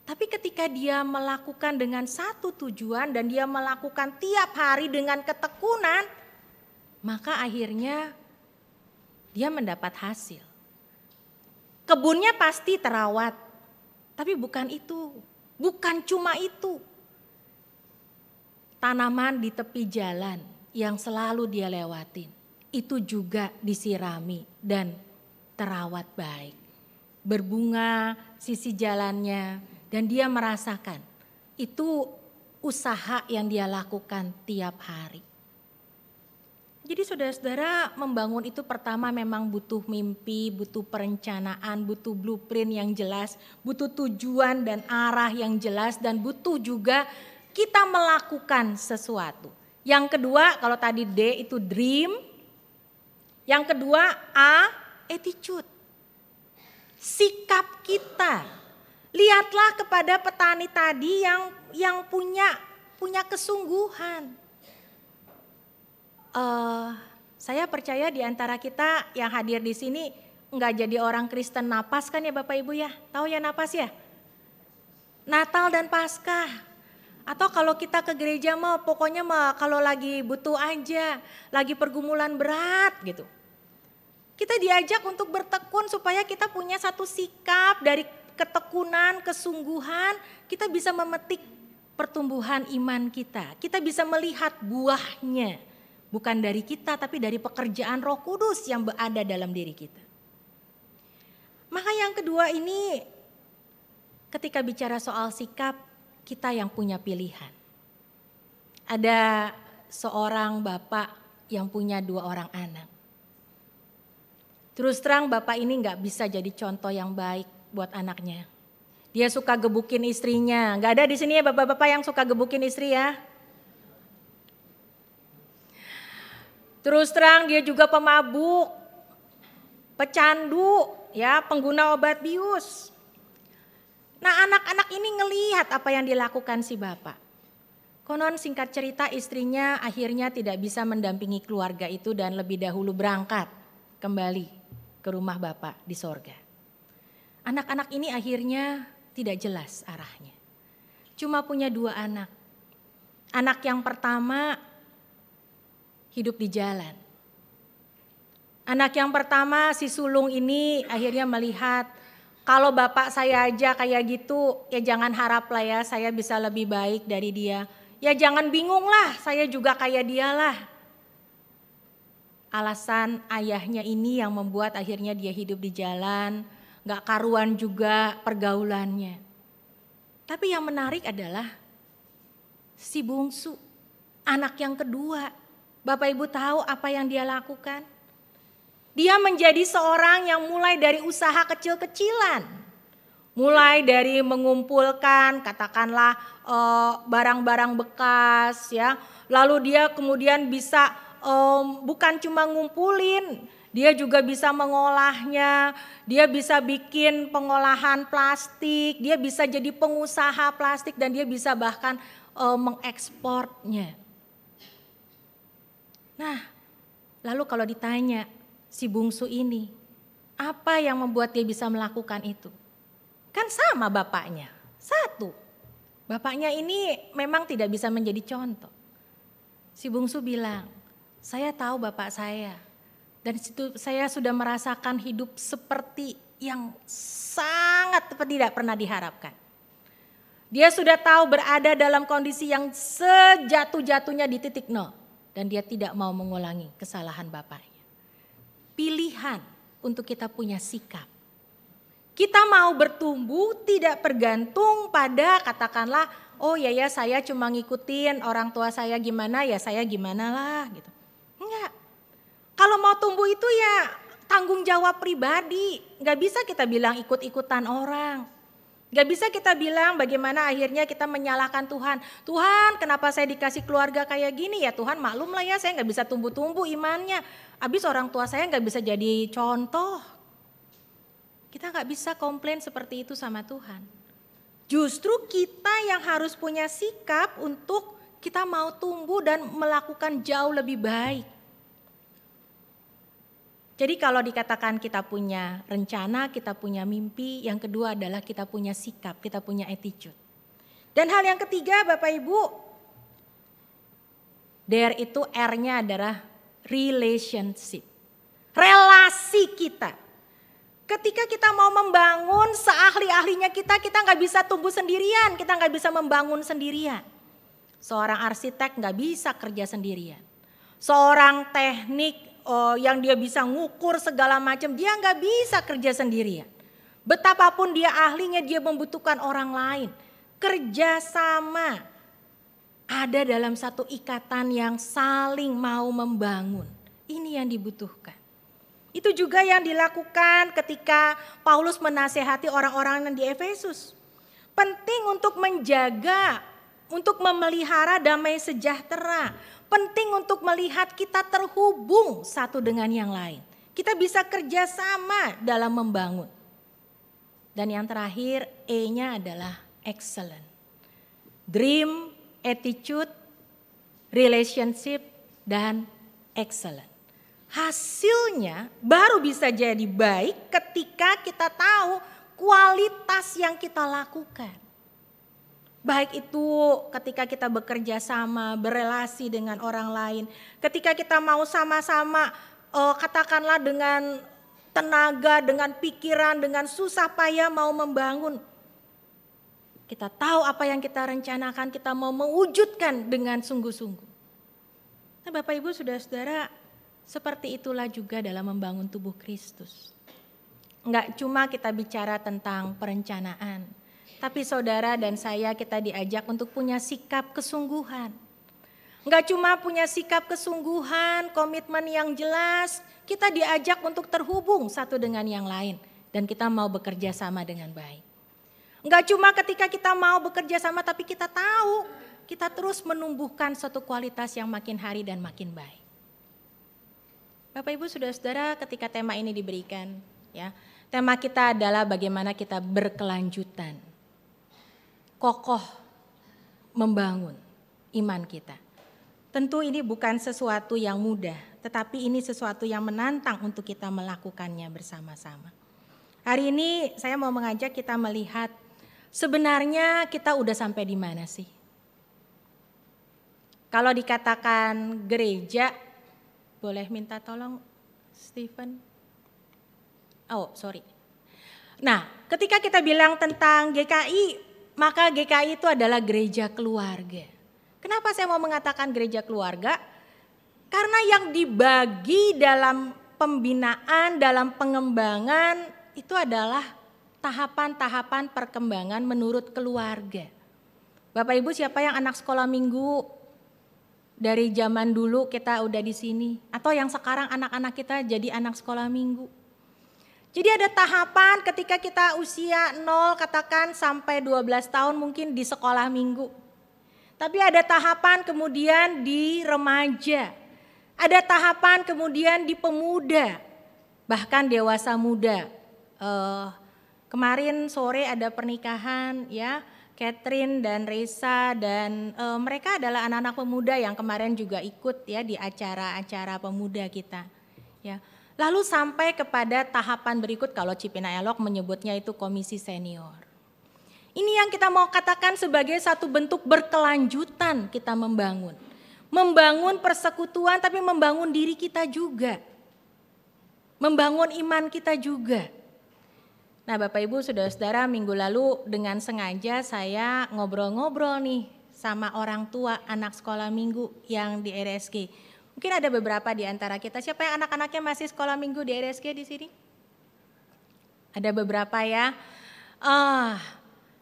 Tapi ketika dia melakukan dengan satu tujuan dan dia melakukan tiap hari dengan ketekunan, maka akhirnya dia mendapat hasil. Kebunnya pasti terawat, tapi bukan itu, bukan cuma itu. Tanaman di tepi jalan yang selalu dia lewatin, itu juga disirami dan terawat baik. Berbunga sisi jalannya. Dan dia merasakan itu usaha yang dia lakukan tiap hari. Jadi saudara-saudara, membangun itu pertama memang butuh mimpi, butuh perencanaan, butuh blueprint yang jelas, butuh tujuan dan arah yang jelas, dan butuh juga kita melakukan sesuatu. Yang kedua, kalau tadi D itu dream, yang kedua A, attitude, sikap kita. Lihatlah kepada petani tadi yang punya kesungguhan. Saya percaya di antara kita yang hadir di sini nggak jadi orang Kristen napas kan ya Bapak Ibu ya? Tahu ya napas ya? Natal dan Paskah. Atau kalau kita ke gereja mah pokoknya mah kalau lagi butuh aja, lagi pergumulan berat gitu. Kita diajak untuk bertekun supaya kita punya satu sikap dari ketekunan, kesungguhan, kita bisa memetik pertumbuhan iman kita. Kita bisa melihat buahnya, bukan dari kita tapi dari pekerjaan Roh Kudus yang berada dalam diri kita. Maka yang kedua ini, ketika bicara soal sikap, kita yang punya pilihan. Ada seorang bapak yang punya 2 orang anak. Terus terang bapak ini gak bisa jadi contoh yang baik buat anaknya. Dia suka gebukin istrinya. Gak ada di sini ya bapak-bapak yang suka gebukin istri ya. Terus terang dia juga pemabuk, pecandu, ya, pengguna obat bius. Nah, anak-anak ini ngelihat apa yang dilakukan si bapak. Konon singkat cerita istrinya akhirnya tidak bisa mendampingi keluarga itu dan lebih dahulu berangkat kembali ke rumah bapak di sorga. Anak-anak ini akhirnya tidak jelas arahnya. Cuma punya 2 anak. Anak yang pertama hidup di jalan. Anak yang pertama si sulung ini akhirnya melihat kalau bapak saya aja kayak gitu ya jangan harap lah ya saya bisa lebih baik dari dia. Ya jangan bingung lah saya juga kayak dia lah. Alasan ayahnya ini yang membuat akhirnya dia hidup di jalan. Gak karuan juga pergaulannya. Tapi yang menarik adalah si bungsu, anak yang kedua. Bapak Ibu tahu apa yang dia lakukan? Dia menjadi seorang yang mulai dari usaha kecil-kecilan. Mulai dari mengumpulkan katakanlah barang-barang bekas ya. Lalu dia kemudian bisa bukan cuma ngumpulin, dia juga bisa mengolahnya, dia bisa bikin pengolahan plastik, dia bisa jadi pengusaha plastik dan dia bisa bahkan mengekspornya. Nah, lalu kalau ditanya si bungsu ini, apa yang membuat dia bisa melakukan itu? Kan sama bapaknya, satu. Bapaknya ini memang tidak bisa menjadi contoh. Si bungsu bilang, saya tahu bapak saya. Dan situ saya sudah merasakan hidup seperti yang sangat tidak pernah diharapkan. Dia sudah tahu berada dalam kondisi yang sejatuh-jatuhnya di titik nol. dan dia tidak mau mengulangi kesalahan bapaknya. Pilihan untuk kita punya sikap. Kita mau bertumbuh tidak bergantung pada katakanlah, oh ya saya cuma ngikutin orang tua saya gimana ya saya gimana lah gitu. Enggak. Kalau mau tumbuh itu ya tanggung jawab pribadi. Enggak bisa kita bilang ikut-ikutan orang. Enggak bisa kita bilang bagaimana akhirnya kita menyalahkan Tuhan. Tuhan kenapa saya dikasih keluarga kayak gini ya Tuhan maklum lah ya saya enggak bisa tumbuh-tumbuh imannya. Habis orang tua saya enggak bisa jadi contoh. Kita nggak bisa komplain seperti itu sama Tuhan. Justru kita yang harus punya sikap untuk kita mau tumbuh dan melakukan jauh lebih baik. Jadi kalau dikatakan kita punya rencana, kita punya mimpi, yang kedua adalah kita punya sikap, kita punya attitude. Dan hal yang ketiga Bapak Ibu, there itu R-nya adalah relationship. Relasi kita. Ketika kita mau membangun seahli-ahlinya kita nggak bisa tumbuh sendirian, kita nggak bisa membangun sendirian. Seorang arsitek nggak bisa kerja sendirian. Seorang teknik yang dia bisa ngukur segala macam, dia nggak bisa kerja sendirian. Betapapun dia ahlinya, dia membutuhkan orang lain. Kerja sama ada dalam satu ikatan yang saling mau membangun. Ini yang dibutuhkan. Itu juga yang dilakukan ketika Paulus menasehati orang-orang yang di Efesus. Penting untuk menjaga, untuk memelihara damai sejahtera. Penting untuk melihat kita terhubung satu dengan yang lain. Kita bisa kerjasama dalam membangun. Dan yang terakhir E-nya adalah excellent. Dream, attitude, relationship, dan excellent. Hasilnya baru bisa jadi baik ketika kita tahu kualitas yang kita lakukan. Baik itu ketika kita bekerja sama, berelasi dengan orang lain. Ketika kita mau sama-sama katakanlah dengan tenaga, dengan pikiran, dengan susah payah mau membangun. Kita tahu apa yang kita rencanakan, kita mau mewujudkan dengan sungguh-sungguh. Nah Bapak Ibu Saudara-saudara, seperti itulah juga dalam membangun tubuh Kristus. Enggak cuma kita bicara tentang perencanaan, tapi saudara dan saya kita diajak untuk punya sikap kesungguhan. Enggak cuma punya sikap kesungguhan, komitmen yang jelas, kita diajak untuk terhubung satu dengan yang lain dan kita mau bekerja sama dengan baik. Enggak cuma ketika kita mau bekerja sama tapi kita tahu kita terus menumbuhkan suatu kualitas yang makin hari dan makin baik. Bapak Ibu Saudara-saudara, ketika tema ini diberikan, ya, tema kita adalah bagaimana kita berkelanjutan, kokoh membangun iman kita. Tentu ini bukan sesuatu yang mudah, tetapi ini sesuatu yang menantang untuk kita melakukannya bersama-sama. Hari ini saya mau mengajak kita melihat sebenarnya kita udah sampai di mana sih? Kalau dikatakan gereja, boleh minta tolong Stephen? Oh sorry. Nah ketika kita bilang tentang GKI, maka GKI itu adalah gereja keluarga. Kenapa saya mau mengatakan gereja keluarga? Karena yang dibagi dalam pembinaan, dalam pengembangan itu adalah tahapan-tahapan perkembangan menurut keluarga. Bapak Ibu siapa yang anak sekolah minggu? Dari zaman dulu kita udah di sini atau yang sekarang anak-anak kita jadi anak sekolah minggu. Jadi ada tahapan ketika kita usia 0 katakan sampai 12 tahun mungkin di sekolah minggu. Tapi ada tahapan kemudian di remaja. Ada tahapan kemudian di pemuda. Bahkan dewasa muda. Kemarin sore ada pernikahan ya. Catherine dan Reza dan mereka adalah anak-anak pemuda yang kemarin juga ikut ya di acara-acara pemuda kita. Ya. Lalu sampai kepada tahapan berikut kalau Cipinang Elok menyebutnya itu komisi senior. Ini yang kita mau katakan sebagai satu bentuk berkelanjutan kita membangun. Membangun persekutuan tapi membangun diri kita juga. Membangun iman kita juga. Nah Bapak Ibu Saudara-saudara minggu lalu dengan sengaja saya ngobrol-ngobrol nih sama orang tua anak sekolah minggu yang di RSG? Mungkin ada beberapa di antara kita. Siapa yang anak-anaknya masih sekolah minggu di RSG di sini? Ada beberapa ya.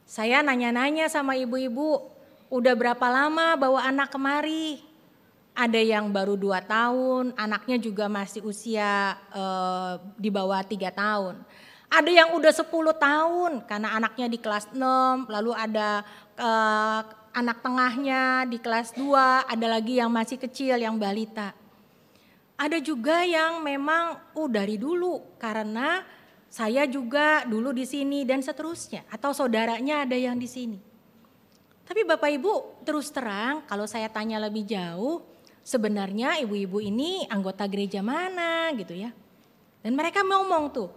Saya nanya-nanya sama ibu-ibu, udah berapa lama bawa anak kemari? Ada yang baru 2 tahun, anaknya juga masih usia di bawah 3 tahun. Ada yang udah 10 tahun karena anaknya di kelas 6, lalu ada anak tengahnya di kelas 2, ada lagi yang masih kecil yang balita. Ada juga yang memang dari dulu karena saya juga dulu di sini dan seterusnya, atau saudaranya ada yang di sini. Tapi Bapak Ibu terus terang kalau saya tanya lebih jauh, sebenarnya ibu-ibu ini anggota gereja mana gitu ya. Dan mereka ngomong tuh,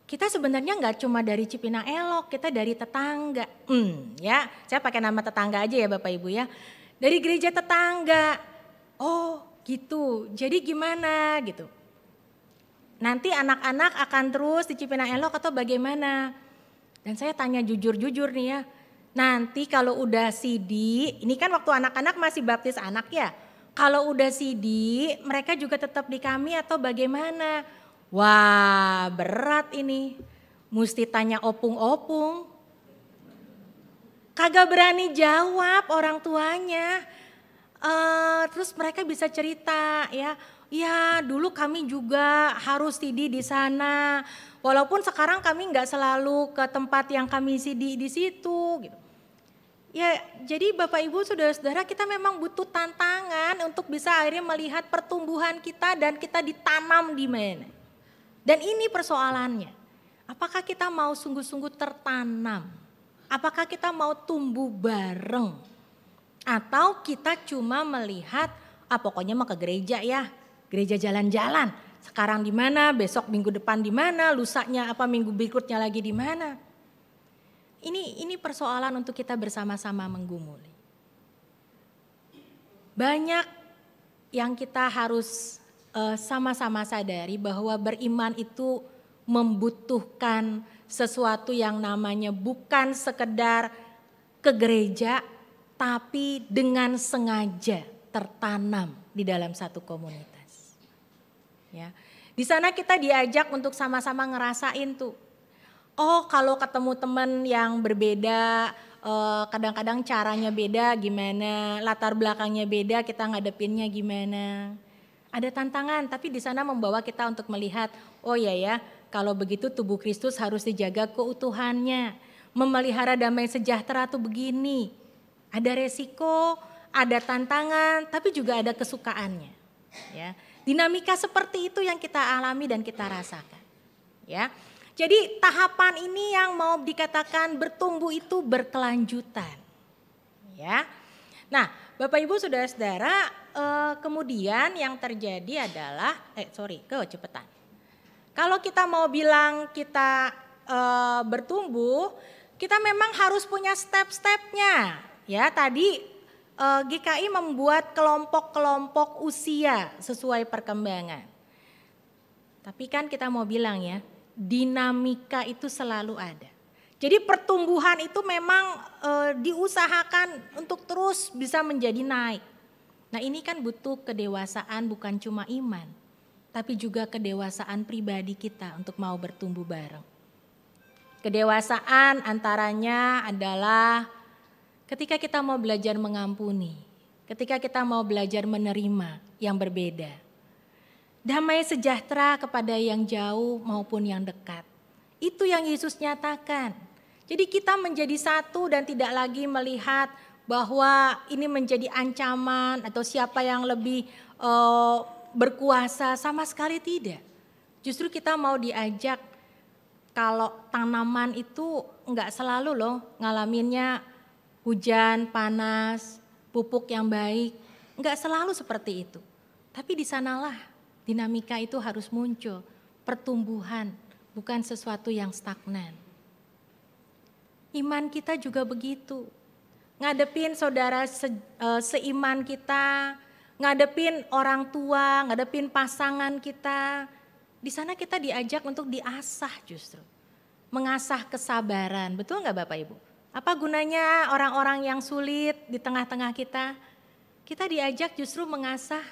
kita sebenarnya nggak cuma dari Cipinang Elok, kita dari tetangga. Ya, saya pakai nama tetangga aja ya Bapak Ibu ya. Dari gereja tetangga. Oh gitu, jadi gimana gitu. Nanti anak-anak akan terus di Cipinang Elok atau bagaimana? Dan saya tanya jujur-jujur nih ya. Nanti kalau udah CD, ini kan waktu anak-anak masih baptis anak ya. Kalau udah CD, mereka juga tetap di kami atau bagaimana? Wah berat ini, mesti tanya opung-opung. Kagak berani jawab orang tuanya. Terus mereka bisa cerita ya. Ya dulu kami juga harus CD di sana. Walaupun sekarang kami nggak selalu ke tempat yang kami CD di situ gitu. Ya jadi Bapak Ibu Saudara-saudara kita memang butuh tantangan untuk bisa akhirnya melihat pertumbuhan kita dan kita ditanam di mana. Dan ini persoalannya. Apakah kita mau sungguh-sungguh tertanam? Apakah kita mau tumbuh bareng? Atau kita cuma melihat pokoknya mau ke gereja ya. Gereja jalan-jalan. Sekarang di mana, besok minggu depan di mana, lusanya minggu berikutnya lagi di mana. Ini persoalan untuk kita bersama-sama menggumuli. Banyak yang kita harus sama-sama sadari bahwa beriman itu membutuhkan sesuatu yang namanya bukan sekedar ke gereja, tapi dengan sengaja tertanam di dalam satu komunitas. Ya, di sana kita diajak untuk sama-sama ngerasain tuh. Oh kalau ketemu teman yang berbeda, kadang-kadang caranya beda gimana, latar belakangnya beda, kita ngadepinnya gimana. Ada tantangan tapi di sana membawa kita untuk melihat, oh ya kalau begitu tubuh Kristus harus dijaga keutuhannya. Memelihara damai sejahtera tuh begini, ada resiko, ada tantangan tapi juga ada kesukaannya. Ya. Dinamika seperti itu yang kita alami dan kita rasakan. Ya. Jadi tahapan ini yang mau dikatakan bertumbuh itu berkelanjutan. Ya. Nah, Bapak Ibu Saudara-saudara, kemudian yang terjadi adalah cepetan. Kalau kita mau bilang kita bertumbuh, kita memang harus punya step-stepnya. Ya, tadi GKI membuat kelompok-kelompok usia sesuai perkembangan. Tapi kan kita mau bilang ya, dinamika itu selalu ada. Jadi pertumbuhan itu memang diusahakan untuk terus bisa menjadi naik. Nah ini kan butuh kedewasaan bukan cuma iman, tapi juga kedewasaan pribadi kita untuk mau bertumbuh bareng. Kedewasaan antaranya adalah ketika kita mau belajar mengampuni, ketika kita mau belajar menerima yang berbeda. Damai sejahtera kepada yang jauh maupun yang dekat. Itu yang Yesus nyatakan. Jadi kita menjadi satu dan tidak lagi melihat bahwa ini menjadi ancaman atau siapa yang lebih berkuasa, sama sekali tidak. Justru kita mau diajak kalau tanaman itu enggak selalu loh ngalaminnya hujan, panas, pupuk yang baik, enggak selalu seperti itu. Tapi di sanalah dinamika itu harus muncul, pertumbuhan, bukan sesuatu yang stagnan. Iman kita juga begitu. Ngadepin saudara seiman kita, ngadepin orang tua, ngadepin pasangan kita. Di sana kita diajak untuk diasah justru. Mengasah kesabaran, betul nggak Bapak Ibu? Apa gunanya orang-orang yang sulit di tengah-tengah kita? Kita diajak justru mengasah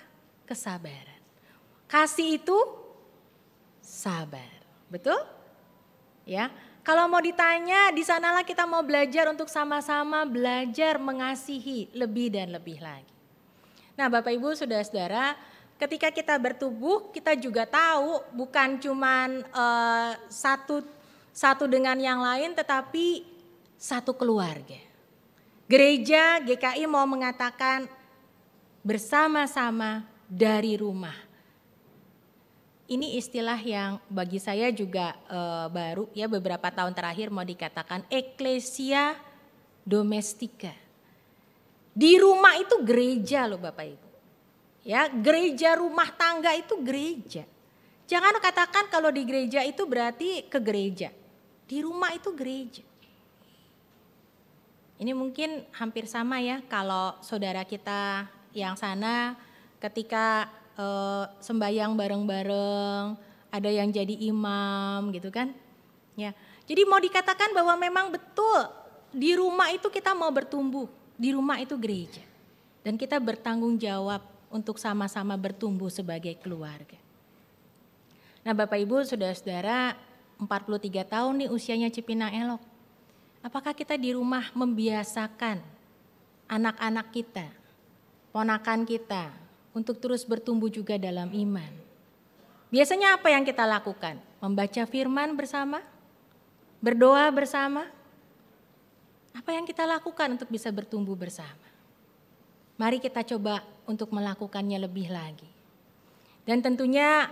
kesabaran. Kasih itu sabar, betul? Ya, kalau mau ditanya, di sanalah kita mau belajar untuk sama-sama belajar mengasihi lebih dan lebih lagi. Nah, Bapak Ibu, Saudara-saudara, ketika kita bertubuh, kita juga tahu bukan cuman satu dengan yang lain, tetapi satu keluarga. Gereja GKI mau mengatakan bersama-sama dari rumah. Ini istilah yang bagi saya juga baru ya, beberapa tahun terakhir mau dikatakan eklesia domestika. Di rumah itu gereja loh Bapak Ibu. Ya, gereja rumah tangga itu gereja. Jangan katakan kalau di gereja itu berarti ke gereja. Di rumah itu gereja. Ini mungkin hampir sama ya kalau saudara kita yang sana ketika sembahyang bareng-bareng, ada yang jadi imam gitu kan. Ya. Jadi mau dikatakan bahwa memang betul di rumah itu kita mau bertumbuh, di rumah itu gereja. Dan kita bertanggung jawab untuk sama-sama bertumbuh sebagai keluarga. Nah Bapak Ibu, Saudara-saudara, 43 tahun nih usianya Cipinang Elok. Apakah kita di rumah membiasakan anak-anak kita, ponakan kita, untuk terus bertumbuh juga dalam iman? Biasanya apa yang kita lakukan? Membaca firman bersama? Berdoa bersama? Apa yang kita lakukan untuk bisa bertumbuh bersama? Mari kita coba untuk melakukannya lebih lagi. Dan tentunya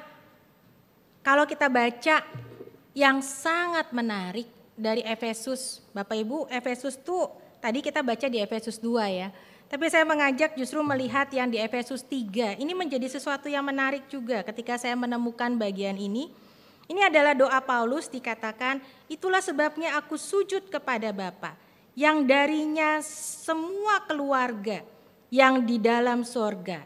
kalau kita baca yang sangat menarik dari Efesus, Bapak Ibu, Efesus tuh tadi kita baca di Efesus 2 ya. Tapi saya mengajak justru melihat yang di Efesus 3. Ini menjadi sesuatu yang menarik juga ketika saya menemukan bagian ini. Ini adalah doa Paulus, dikatakan, itulah sebabnya aku sujud kepada Bapa, yang darinya semua keluarga yang di dalam sorga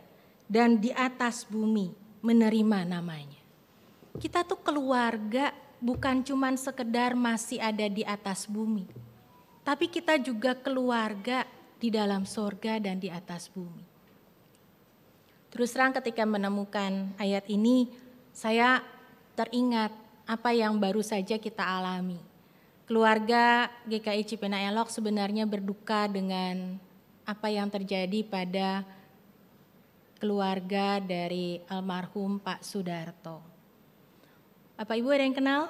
dan di atas bumi menerima namanya. Kita tuh keluarga bukan cuman sekedar masih ada di atas bumi. Tapi kita juga keluarga di dalam sorga dan di atas bumi. Terus terang ketika menemukan ayat ini, saya teringat apa yang baru saja kita alami. Keluarga GKI Cipinang Elok sebenarnya berduka dengan apa yang terjadi pada keluarga dari almarhum Pak Sudarto. Bapak Ibu ada yang kenal?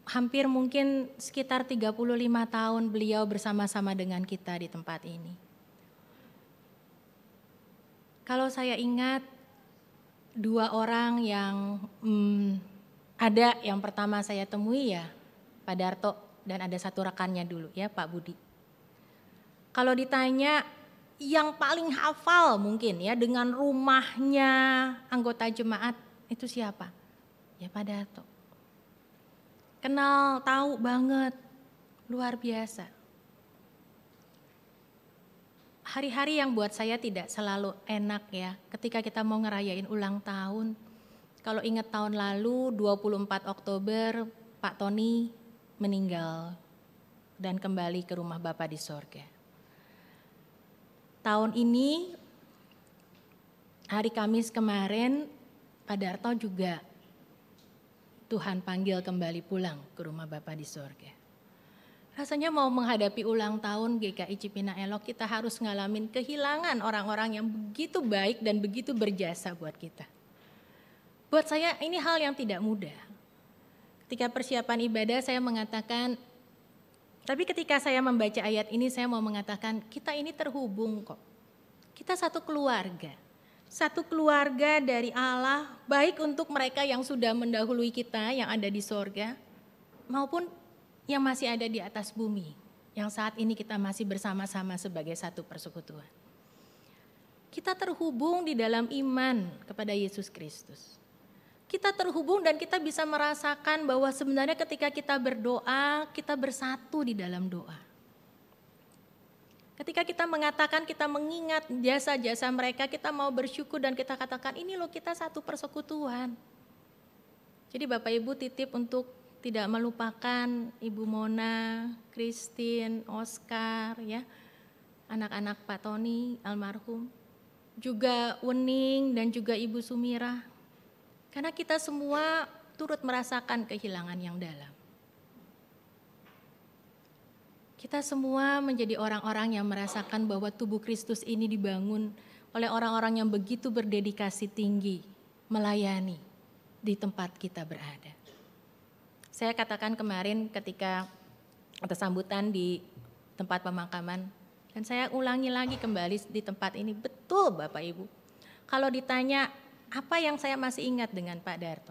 Hampir mungkin sekitar 35 tahun beliau bersama-sama dengan kita di tempat ini. Kalau saya ingat 2 orang yang ada yang pertama saya temui ya Pak Darto dan ada satu rekannya dulu ya Pak Budi. Kalau ditanya yang paling hafal mungkin ya dengan rumahnya anggota jemaat itu siapa? Ya Pak Darto. Kenal, tahu banget, luar biasa. Hari-hari yang buat saya tidak selalu enak ya, ketika kita mau ngerayain ulang tahun. Kalau ingat tahun lalu 24 Oktober Pak Tony meninggal dan kembali ke rumah Bapa di sorga. Tahun ini, hari Kamis kemarin, Pak Darto juga Tuhan panggil kembali pulang ke rumah Bapa di sorga. Rasanya mau menghadapi ulang tahun GKI Cipinang Elok, kita harus ngalamin kehilangan orang-orang yang begitu baik dan begitu berjasa buat kita. Buat saya ini hal yang tidak mudah. Ketika persiapan ibadah saya mengatakan, tapi ketika saya membaca ayat ini saya mau mengatakan kita ini terhubung kok. Kita satu keluarga. Satu keluarga dari Allah, baik untuk mereka yang sudah mendahului kita yang ada di sorga, maupun yang masih ada di atas bumi, yang saat ini kita masih bersama-sama sebagai satu persekutuan. Kita terhubung di dalam iman kepada Yesus Kristus. Kita terhubung dan kita bisa merasakan bahwa sebenarnya ketika kita berdoa, kita bersatu di dalam doa. Ketika kita mengatakan kita mengingat jasa-jasa mereka, kita mau bersyukur dan kita katakan ini loh kita satu persekutuan. Jadi Bapak Ibu titip untuk tidak melupakan Ibu Mona, Christine, Oscar, ya, anak-anak Pak Tony almarhum, juga Wening dan juga Ibu Sumira. Karena kita semua turut merasakan kehilangan yang dalam. Kita semua menjadi orang-orang yang merasakan bahwa tubuh Kristus ini dibangun oleh orang-orang yang begitu berdedikasi tinggi melayani di tempat kita berada. Saya katakan kemarin ketika atas sambutan di tempat pemakaman, dan saya ulangi lagi kembali di tempat ini, betul Bapak Ibu. Kalau ditanya apa yang saya masih ingat dengan Pak Darto,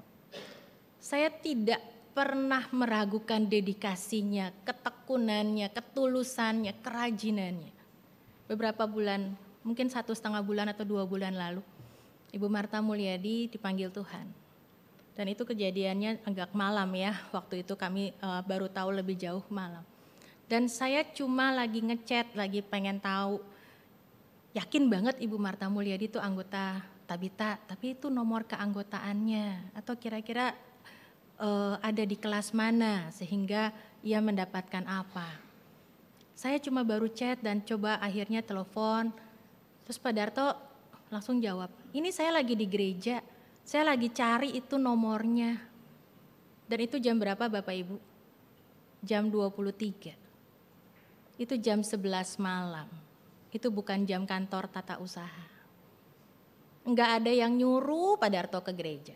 saya tidak pernah meragukan dedikasinya, ketekunannya, ketulusannya, kerajinannya. Beberapa bulan, mungkin 1,5 bulan atau 2 bulan lalu, Ibu Marta Mulyadi dipanggil Tuhan. Dan itu kejadiannya agak malam ya, waktu itu kami baru tahu lebih jauh malam. Dan saya cuma lagi ngechat, lagi pengen tahu, yakin banget Ibu Marta Mulyadi itu anggota Tabita, tapi itu nomor keanggotaannya, atau kira-kira ada di kelas mana sehingga ia mendapatkan apa. Saya cuma baru chat dan coba akhirnya telepon, terus Pak Darto langsung jawab, ini saya lagi di gereja, saya lagi cari itu nomornya. Dan itu jam berapa Bapak Ibu? Jam 23. Itu jam 11 malam. Itu bukan jam kantor tata usaha. Enggak ada yang nyuruh Pak Darto ke gereja.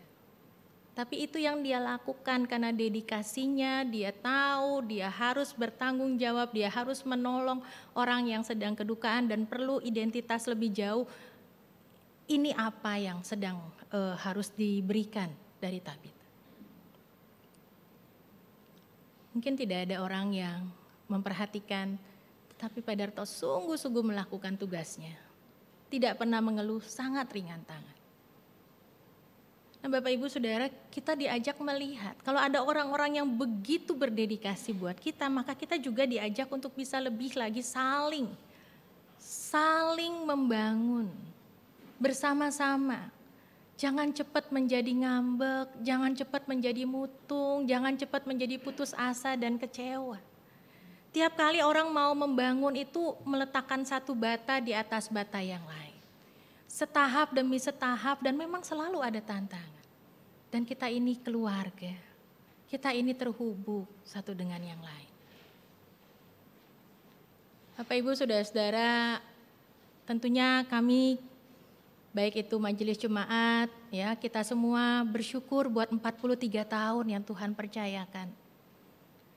Tapi itu yang dia lakukan karena dedikasinya, dia tahu dia harus bertanggung jawab, dia harus menolong orang yang sedang kedukaan dan perlu identitas lebih jauh. Ini apa yang sedang harus diberikan dari Tabita. Mungkin tidak ada orang yang memperhatikan, tapi Pak Darto sungguh-sungguh melakukan tugasnya. Tidak pernah mengeluh, sangat ringan tangan. Nah Bapak Ibu Saudara, kita diajak melihat kalau ada orang-orang yang begitu berdedikasi buat kita, maka kita juga diajak untuk bisa lebih lagi saling membangun bersama-sama. Jangan cepat menjadi ngambek, jangan cepat menjadi mutung, jangan cepat menjadi putus asa dan kecewa. Tiap kali orang mau membangun itu meletakkan satu bata di atas bata yang lain. Setahap demi setahap dan memang selalu ada tantangan. Dan kita ini keluarga, kita ini terhubung satu dengan yang lain. Bapak Ibu Saudara-saudara, tentunya kami baik itu majelis jemaat, ya kita semua bersyukur buat 43 tahun yang Tuhan percayakan.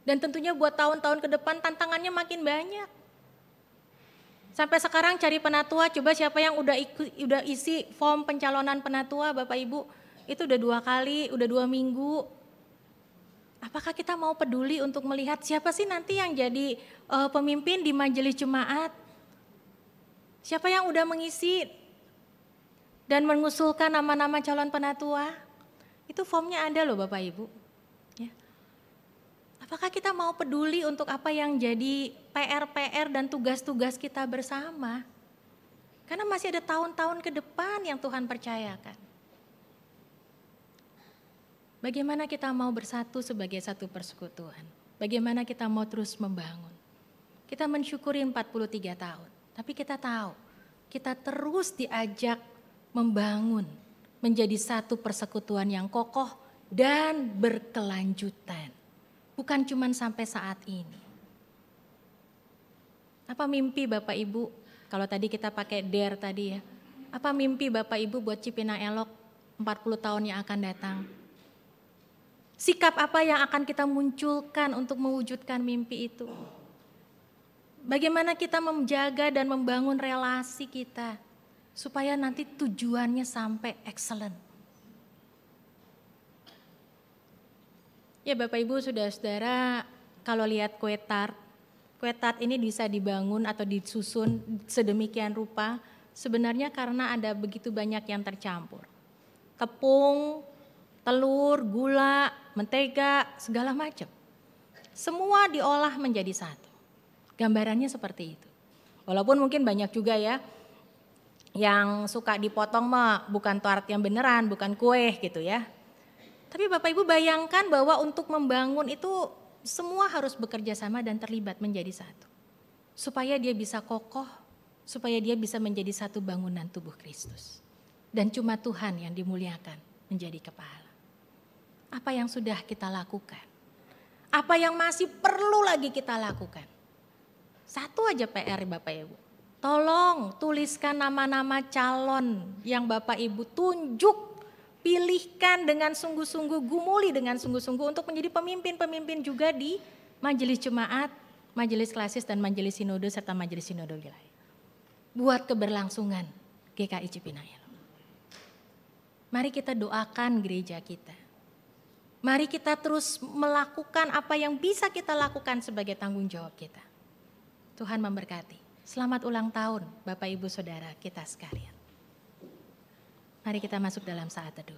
Dan tentunya buat tahun-tahun ke depan tantangannya makin banyak. Sampai sekarang cari penatua, coba siapa yang udah isi form pencalonan penatua Bapak Ibu, itu udah 2 kali, udah 2 minggu. Apakah kita mau peduli untuk melihat siapa sih nanti yang jadi pemimpin di majelis jemaat? Siapa yang udah mengisi dan mengusulkan nama-nama calon penatua? Itu formnya ada loh Bapak Ibu. Ya. Apakah kita mau peduli untuk apa yang jadi PR-PR dan tugas-tugas kita bersama? Karena masih ada tahun-tahun ke depan yang Tuhan percayakan. Bagaimana kita mau bersatu sebagai satu persekutuan? Bagaimana kita mau terus membangun? Kita mensyukuri 43 tahun, tapi kita tahu kita terus diajak membangun menjadi satu persekutuan yang kokoh dan berkelanjutan. Bukan cuma sampai saat ini. Apa mimpi Bapak Ibu, kalau tadi kita pakai dare tadi ya, apa mimpi Bapak Ibu buat Cipinang Elok 40 tahun yang akan datang? Sikap apa yang akan kita munculkan untuk mewujudkan mimpi itu? Bagaimana kita menjaga dan membangun relasi kita supaya nanti tujuannya sampai excellent. Ya Bapak Ibu Saudara-saudara, kalau lihat kue tart ini bisa dibangun atau disusun sedemikian rupa sebenarnya karena ada begitu banyak yang tercampur. Tepung, telur, gula, mentega, segala macam. Semua diolah menjadi satu. Gambarannya seperti itu. Walaupun mungkin banyak juga ya yang suka dipotong mah bukan tart yang beneran, bukan kue gitu ya. Tapi Bapak Ibu bayangkan bahwa untuk membangun itu semua harus bekerja sama dan terlibat menjadi satu. Supaya dia bisa kokoh, supaya dia bisa menjadi satu bangunan tubuh Kristus. Dan cuma Tuhan yang dimuliakan menjadi kepala. Apa yang sudah kita lakukan? Apa yang masih perlu lagi kita lakukan? Satu aja PR Bapak Ibu. Tolong tuliskan nama-nama calon yang Bapak Ibu tunjuk. Pilihkan dengan sungguh-sungguh, gumuli dengan sungguh-sungguh untuk menjadi pemimpin-pemimpin juga di majelis jemaat, majelis klasis dan majelis sinode serta majelis sinode wilayah. Buat keberlangsungan GKI Cipinang Elok. Mari kita doakan gereja kita. Mari kita terus melakukan apa yang bisa kita lakukan sebagai tanggung jawab kita. Tuhan memberkati. Selamat ulang tahun Bapak Ibu Saudara kita sekalian. Mari kita masuk dalam saat teduh.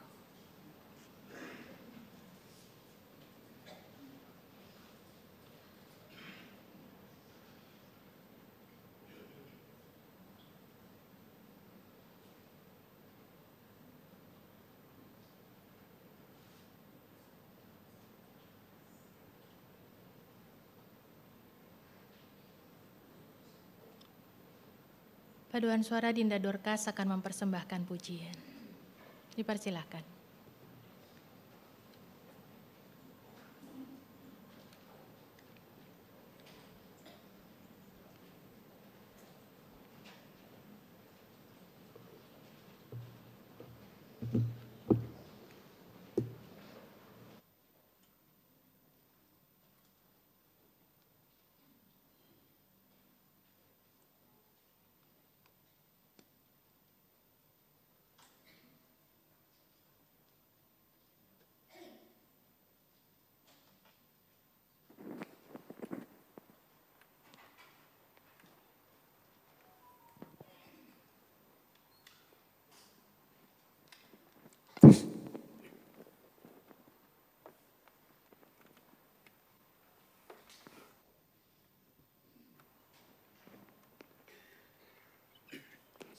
Paduan suara Dinda Dorcas akan mempersembahkan pujian. Dipersilakan.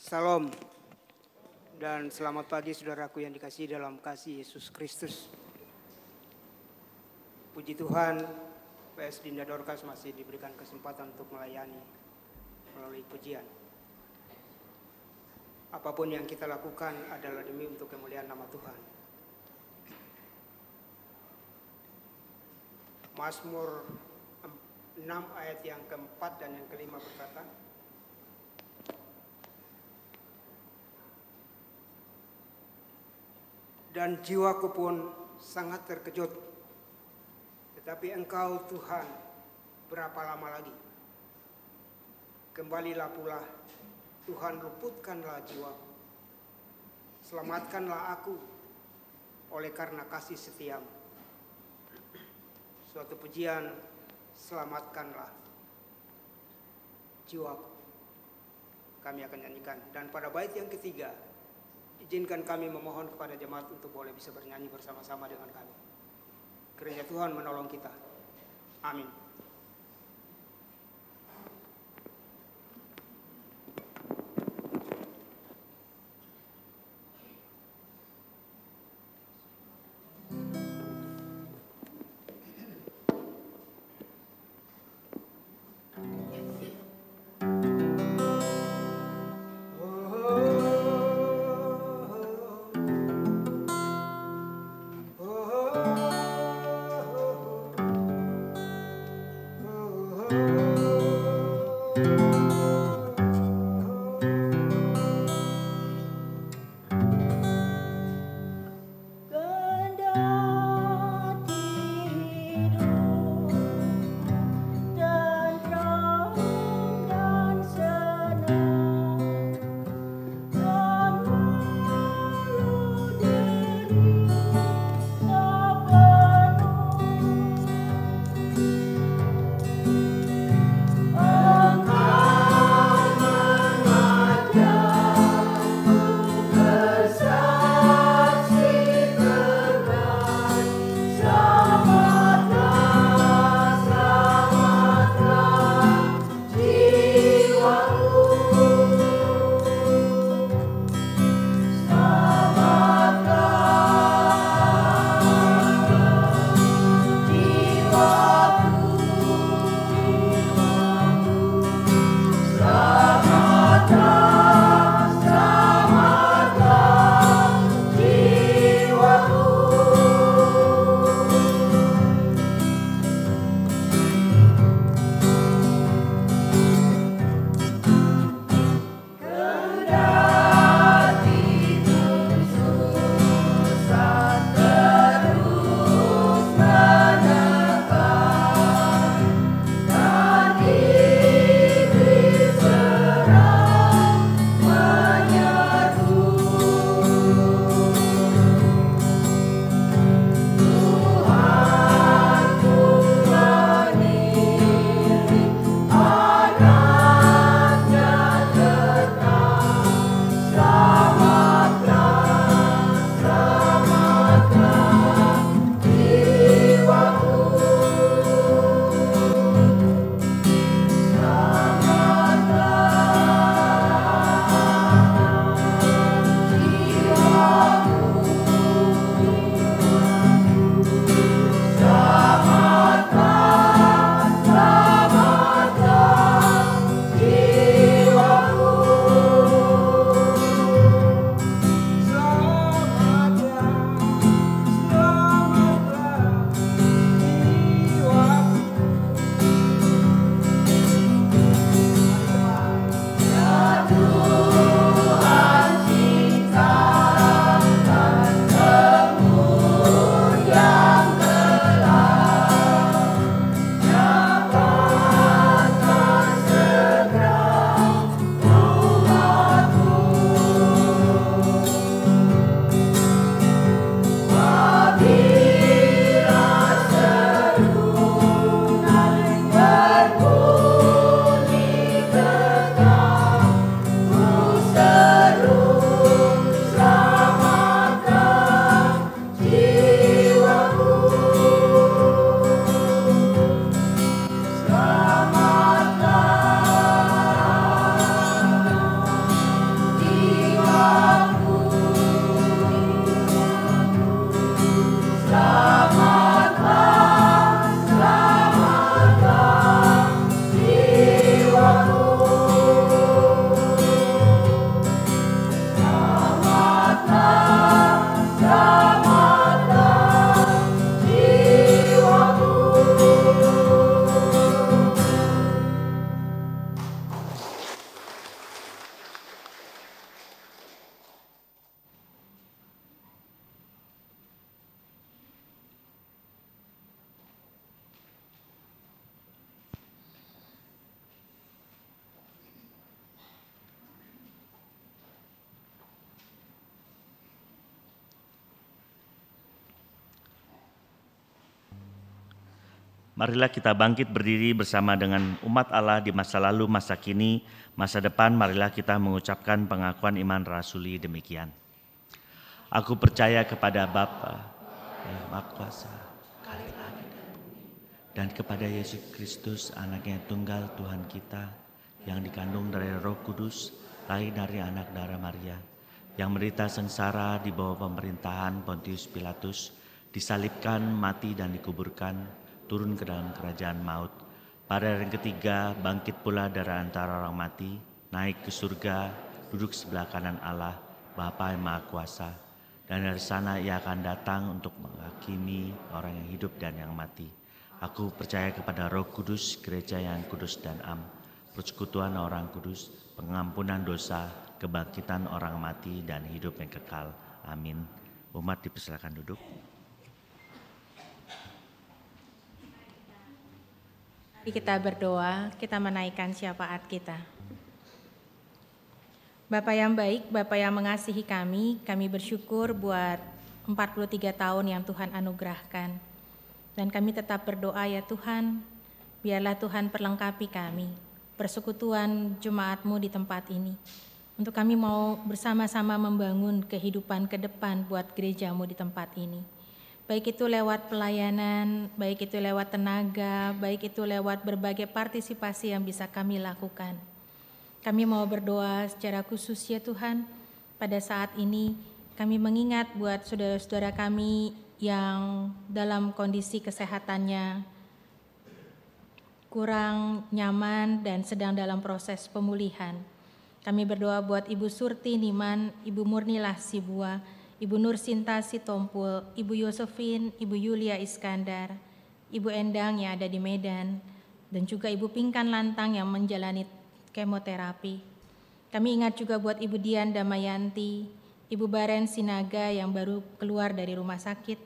Salam dan selamat pagi saudaraku yang dikasihi dalam kasih Yesus Kristus. Puji Tuhan, PS Dinda Dorcas masih diberikan kesempatan untuk melayani melalui pujian. Apapun yang kita lakukan adalah demi untuk kemuliaan nama Tuhan. Mazmur 6 ayat yang keempat dan yang kelima berkata, dan jiwaku pun sangat terkejut. Tetapi Engkau Tuhan, berapa lama lagi? Kembalilah pula, Tuhan, luputkanlah jiwaku. Selamatkanlah aku oleh karena kasih setiamu. Suatu pujian, selamatkanlah jiwaku. Kami akan nyanyikan. Dan pada bait yang ketiga, izinkan kami memohon kepada jemaat untuk boleh bisa bernyanyi bersama-sama dengan kami. Kiranya Tuhan menolong kita. Amin. marilah kita bangkit berdiri bersama dengan umat Allah di masa lalu, masa kini, masa depan. Marilah kita mengucapkan pengakuan iman rasuli demikian. Aku percaya kepada Bapa yang Maha Kuasa, dan kepada Yesus Kristus, Anaknya tunggal Tuhan kita, yang dikandung dari Roh Kudus, lahir dari anak darah Maria, yang menderita sengsara di bawah pemerintahan Pontius Pilatus, disalibkan, mati dan dikuburkan, turun ke dalam kerajaan maut. Pada hari ketiga bangkit pula dari antara orang mati, naik ke surga, duduk sebelah kanan Allah, Bapa yang Maha Kuasa. Dan dari sana ia akan datang untuk menghakimi orang yang hidup dan yang mati. Aku percaya kepada Roh Kudus, gereja yang kudus dan am, persekutuan orang kudus, pengampunan dosa, kebangkitan orang mati, dan hidup yang kekal. Amin. Umat dipersilakan duduk. Mari kita berdoa, kita menaikkan syafaat kita. Bapa yang baik, Bapa yang mengasihi kami bersyukur buat 43 tahun yang Tuhan anugerahkan. Dan kami tetap berdoa ya Tuhan, biarlah Tuhan perlengkapi kami, persekutuan jemaat-Mu di tempat ini. Untuk kami mau bersama-sama membangun kehidupan ke depan buat gereja-Mu di tempat ini. Baik itu lewat pelayanan, baik itu lewat tenaga, baik itu lewat berbagai partisipasi yang bisa kami lakukan. Kami mau berdoa secara khusus ya Tuhan, pada saat ini kami mengingat buat saudara-saudara kami yang dalam kondisi kesehatannya kurang nyaman dan sedang dalam proses pemulihan. Kami berdoa buat Ibu Surti Niman, Ibu Murnilah Sibua, Ibu Nur Sinta Sitompul, Ibu Yosefin, Ibu Yulia Iskandar, Ibu Endang yang ada di Medan, dan juga Ibu Pingkan Lantang yang menjalani kemoterapi. Kami ingat juga buat Ibu Dian Damayanti, Ibu Baren Sinaga yang baru keluar dari rumah sakit,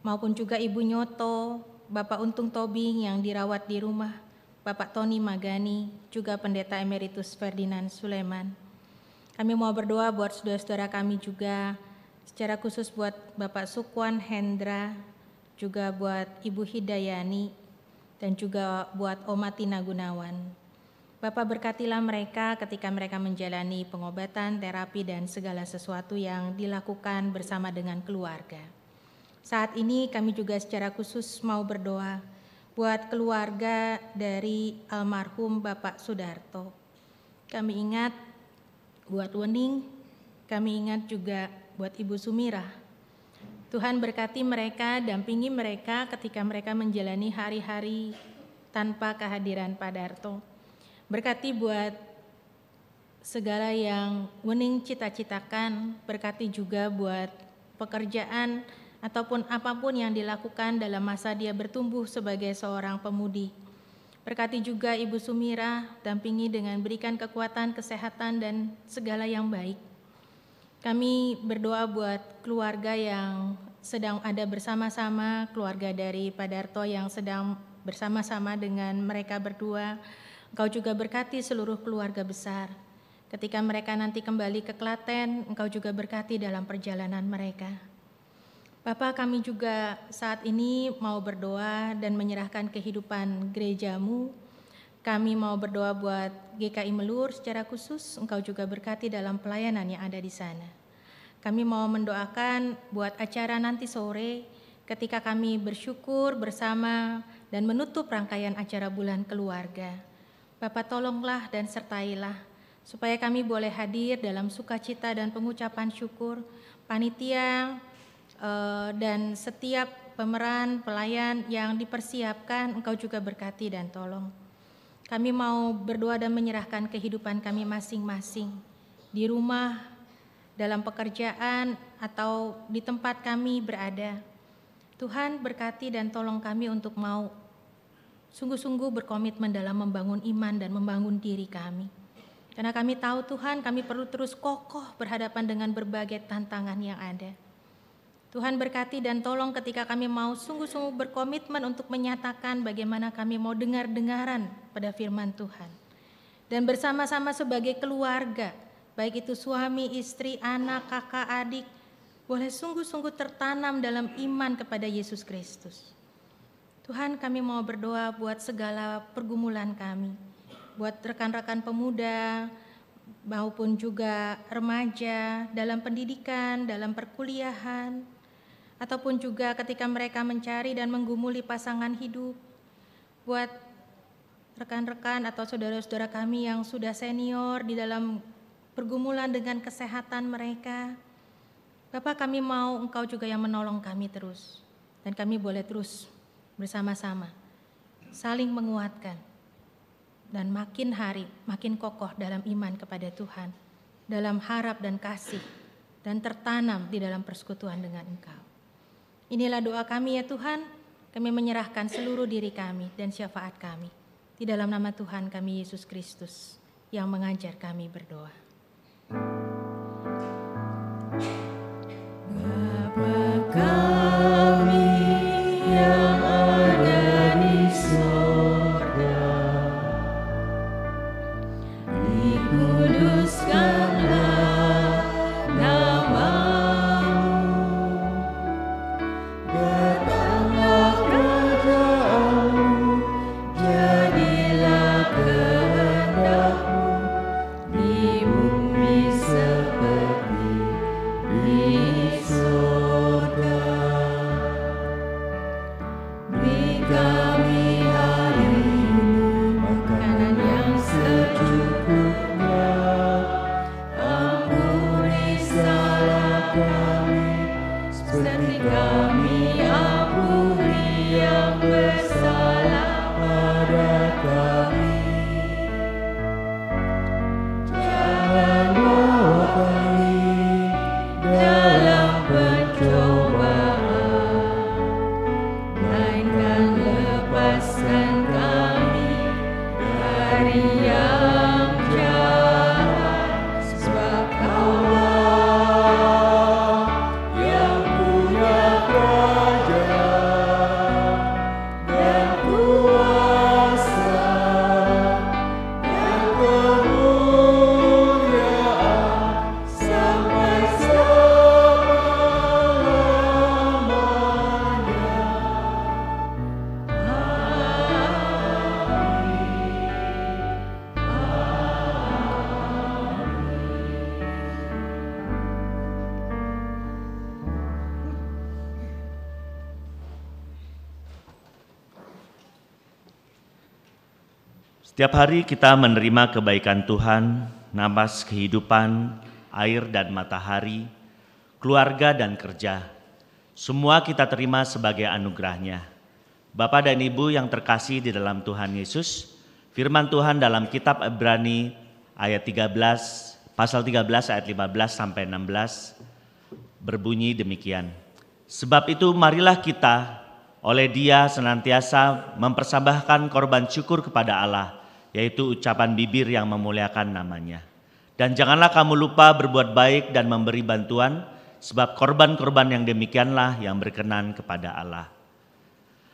maupun juga Ibu Nyoto, Bapak Untung Tobing yang dirawat di rumah, Bapak Tony Magani, juga Pendeta Emeritus Ferdinand Suleman. Kami mau berdoa buat saudara-saudara kami juga, secara khusus buat Bapak Sukwan Hendra, juga buat Ibu Hidayani, dan juga buat Oma Tina Gunawan. Bapak berkatilah mereka ketika mereka menjalani pengobatan, terapi, dan segala sesuatu yang dilakukan bersama dengan keluarga. Saat ini kami juga secara khusus mau berdoa buat keluarga dari almarhum Bapak Sudarto. Kami ingat buat Wening, kami ingat juga buat Ibu Sumirah. Tuhan berkati mereka, dampingi mereka ketika mereka menjalani hari-hari tanpa kehadiran Pak Darto. Berkati buat segala yang Wening cita-citakan, berkati juga buat pekerjaan ataupun apapun yang dilakukan dalam masa dia bertumbuh sebagai seorang pemudi. Berkati juga Ibu Sumirah, dampingi dengan berikan kekuatan, kesehatan, dan segala yang baik. Kami berdoa buat keluarga yang sedang ada bersama-sama, keluarga dari Pak Darto yang sedang bersama-sama dengan mereka berdua. Engkau juga berkati seluruh keluarga besar. Ketika mereka nanti kembali ke Klaten, Engkau juga berkati dalam perjalanan mereka. Bapa, kami juga saat ini mau berdoa dan menyerahkan kehidupan gereja-Mu. Kami mau berdoa buat GKI Melur secara khusus, Engkau juga berkati dalam pelayanan yang ada di sana. Kami mau mendoakan buat acara nanti sore ketika kami bersyukur bersama dan menutup rangkaian acara bulan keluarga. Bapak tolonglah dan sertailah supaya kami boleh hadir dalam sukacita dan pengucapan syukur, panitia dan setiap pemeran pelayan yang dipersiapkan Engkau juga berkati dan tolong. Kami mau berdoa dan menyerahkan kehidupan kami masing-masing di rumah, dalam pekerjaan, atau di tempat kami berada. Tuhan berkati dan tolong kami untuk mau sungguh-sungguh berkomitmen dalam membangun iman dan membangun diri kami. Karena kami tahu Tuhan, kami perlu terus kokoh berhadapan dengan berbagai tantangan yang ada. Tuhan berkati dan tolong ketika kami mau sungguh-sungguh berkomitmen untuk menyatakan bagaimana kami mau dengar-dengaran pada firman Tuhan. Dan bersama-sama sebagai keluarga, baik itu suami, istri, anak, kakak, adik, boleh sungguh-sungguh tertanam dalam iman kepada Yesus Kristus. Tuhan, kami mau berdoa buat segala pergumulan kami, buat rekan-rekan pemuda maupun juga remaja dalam pendidikan, dalam perkuliahan, ataupun juga ketika mereka mencari dan menggumuli pasangan hidup, buat rekan-rekan atau saudara-saudara kami yang sudah senior di dalam pergumulan dengan kesehatan mereka. Bapak, kami mau Engkau juga yang menolong kami terus, dan kami boleh terus bersama-sama saling menguatkan dan makin hari makin kokoh dalam iman kepada Tuhan, dalam harap dan kasih, dan tertanam di dalam persekutuan dengan Engkau. Inilah doa kami ya Tuhan, kami menyerahkan seluruh diri kami dan syafaat kami di dalam nama Tuhan kami Yesus Kristus yang mengajar kami berdoa. Bapa kami yang ada di surga, dikuduskanlah nama-Mu, datanglah kerajaan-Mu, jadilah kehendak-Mu di bumi seperti di surga. Beri kami hari ini makanan yang secukupnya, ampuni salah kami seperti kami ampuni yang bersalah pada kami. Jangan bawa kami dalam pencobaan, melainkan lepaskan kami dari yang jahat, sebab Kaulah yang punya kerajaan dan kuasa dan kemuliaan sampai Setiap hari kita menerima kebaikan Tuhan, napas kehidupan, air dan matahari, keluarga dan kerja. Semua kita terima sebagai anugerah-Nya. Bapak dan Ibu yang terkasih di dalam Tuhan Yesus, firman Tuhan dalam kitab Ibrani ayat 13, pasal 13 ayat 15 sampai 16 berbunyi demikian. Sebab itu marilah kita oleh Dia senantiasa mempersembahkan korban syukur kepada Allah, yaitu ucapan bibir yang memuliakan nama-Nya. Dan janganlah kamu lupa berbuat baik dan memberi bantuan, sebab korban-korban yang demikianlah yang berkenan kepada Allah.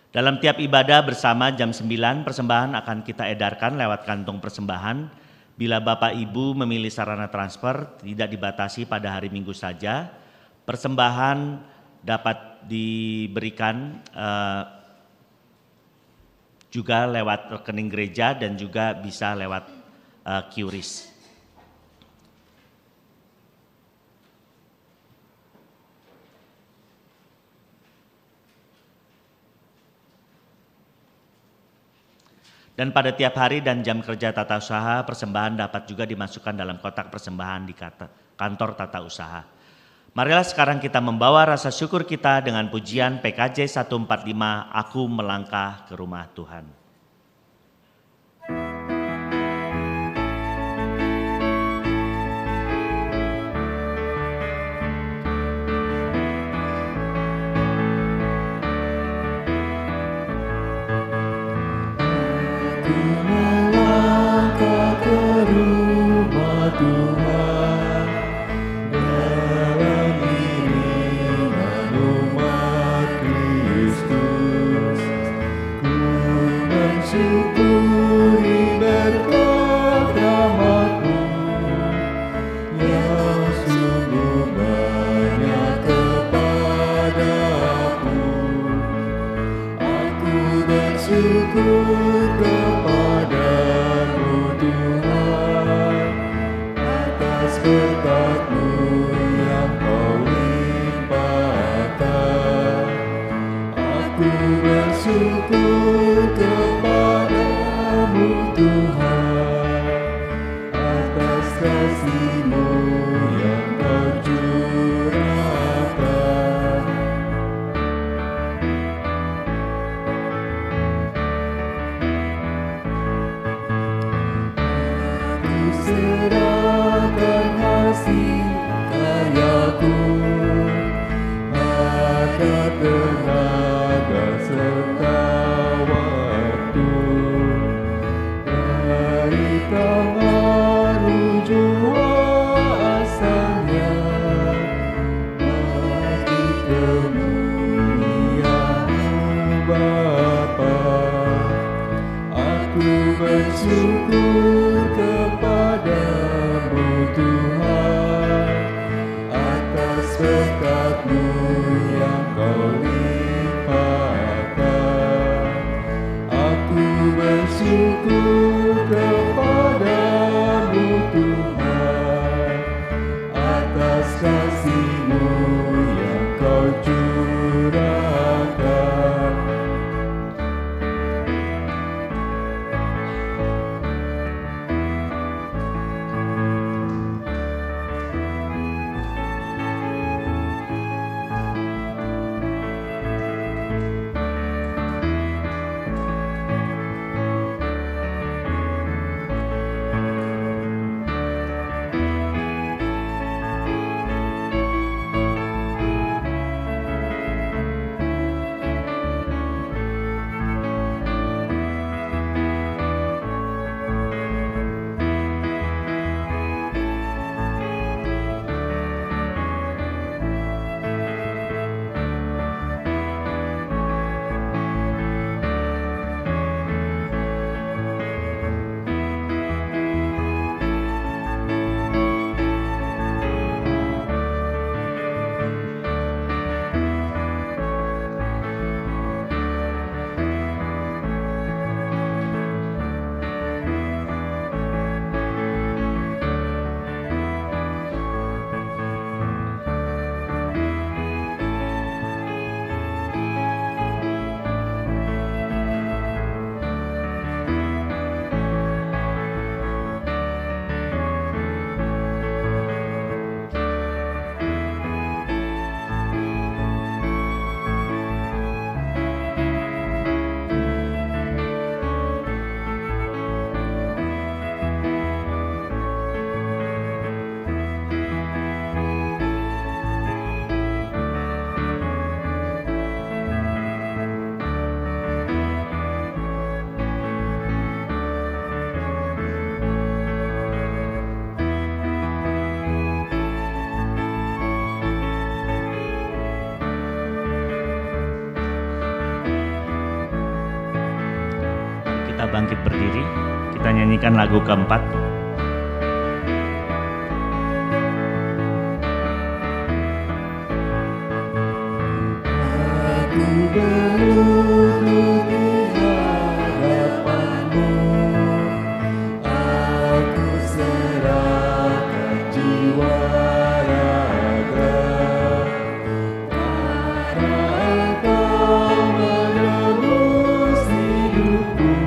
Dalam tiap ibadah bersama jam 9, persembahan akan kita edarkan lewat kantong persembahan. Bila Bapak Ibu memilih sarana transfer, tidak dibatasi pada hari Minggu saja. Persembahan dapat diberikan juga lewat rekening gereja dan juga bisa lewat QRIS. Dan pada tiap hari dan jam kerja tata usaha, persembahan dapat juga dimasukkan dalam kotak persembahan di kantor tata usaha. Marilah sekarang kita membawa rasa syukur kita dengan pujian PKJ 145, Aku Melangkah ke Rumah Tuhan. Ku Tuhan, atas kasih-Mu yang Kau curahkan. Ku serahkan hasil karyaku, harta, tenaga, serta waktu. Dari tangan jua asalnya, bagi kemuliaan-Mu Bapa. Aku bersyukur kepada-Mu Tuhan, atas berkat-Mu yang Kau limpahkan. Aku bersyukur kepada-Mu Tuhan, atas kasih-Mu yang Kau curahkan. Kita bangkit berdiri, kita nyanyikan lagu keempat. Aku berlutut di hadapan-Mu, aku serahkan jiwa raga, karena Engkau menebus hidupku.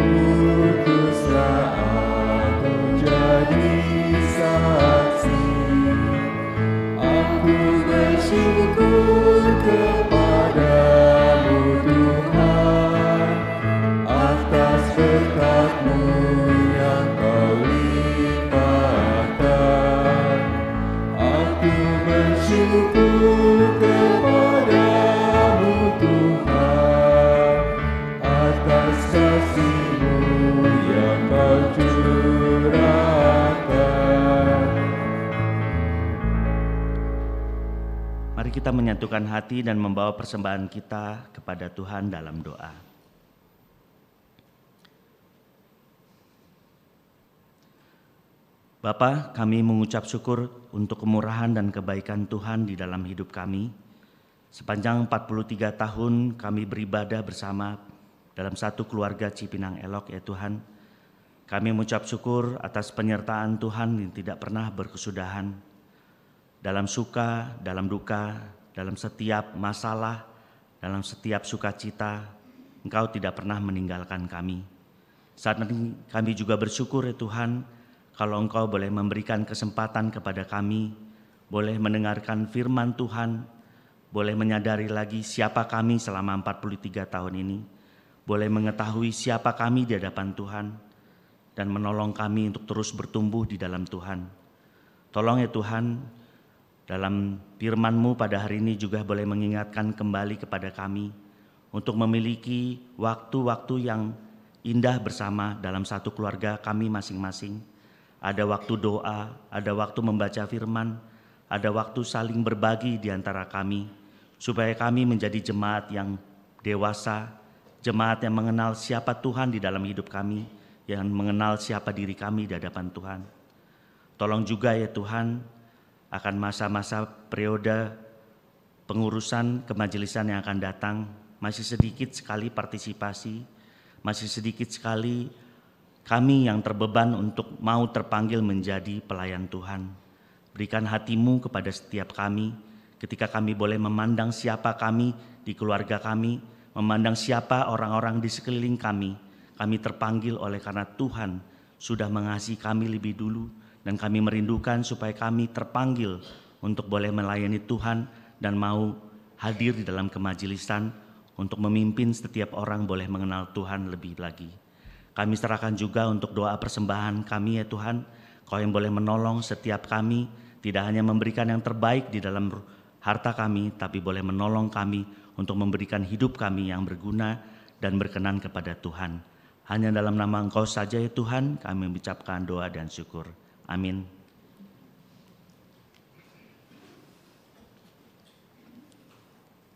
Utuslah aku jadi saksi, aku bersyukur kepada-Mu Tuhan, atas berkat-Mu yang Kau limpahkan. Aku bersyukur kepada-Mu Tuhan, atas kasih-Mu yang Kau curahkan. Mari kita menyatukan hati dan membawa persembahan kita kepada Tuhan dalam doa. Bapa, kami mengucap syukur untuk kemurahan dan kebaikan Tuhan di dalam hidup kami. Sepanjang 43 tahun kami beribadah bersama dalam satu keluarga Cipinang Elok, ya Tuhan. Kami mengucap syukur atas penyertaan Tuhan yang tidak pernah berkesudahan. Dalam suka, dalam duka, dalam setiap masalah, dalam setiap sukacita, Engkau tidak pernah meninggalkan kami. Saat ini kami juga bersyukur ya Tuhan, kalau Engkau boleh memberikan kesempatan kepada kami, boleh mendengarkan firman Tuhan, boleh menyadari lagi siapa kami selama 43 tahun ini, boleh mengetahui siapa kami di hadapan Tuhan, dan menolong kami untuk terus bertumbuh di dalam Tuhan. Tolong ya Tuhan, dalam firman-Mu pada hari ini juga boleh mengingatkan kembali kepada kami untuk memiliki waktu-waktu yang indah bersama dalam satu keluarga kami masing-masing. Ada waktu doa, ada waktu membaca firman, ada waktu saling berbagi di antara kami, supaya kami menjadi jemaat yang dewasa, jemaat yang mengenal siapa Tuhan di dalam hidup kami, yang mengenal siapa diri kami di hadapan Tuhan. Tolong juga ya Tuhan, akan masa-masa periode pengurusan kemajelisan yang akan datang, masih sedikit sekali partisipasi, masih sedikit sekali kami yang terbeban untuk mau terpanggil menjadi pelayan Tuhan. Berikan hati-Mu kepada setiap kami, ketika kami boleh memandang siapa kami di keluarga kami, memandang siapa orang-orang di sekeliling kami terpanggil oleh karena Tuhan sudah mengasihi kami lebih dulu, dan kami merindukan supaya kami terpanggil untuk boleh melayani Tuhan dan mau hadir di dalam kemajelisan untuk memimpin setiap orang boleh mengenal Tuhan lebih lagi. Kami serahkan juga untuk doa persembahan kami ya Tuhan, Kau yang boleh menolong setiap kami, tidak hanya memberikan yang terbaik di dalam harta kami, tapi boleh menolong kami untuk memberikan hidup kami yang berguna dan berkenan kepada Tuhan. Hanya dalam nama Engkau saja ya Tuhan kami mengucapkan doa dan syukur. Amin.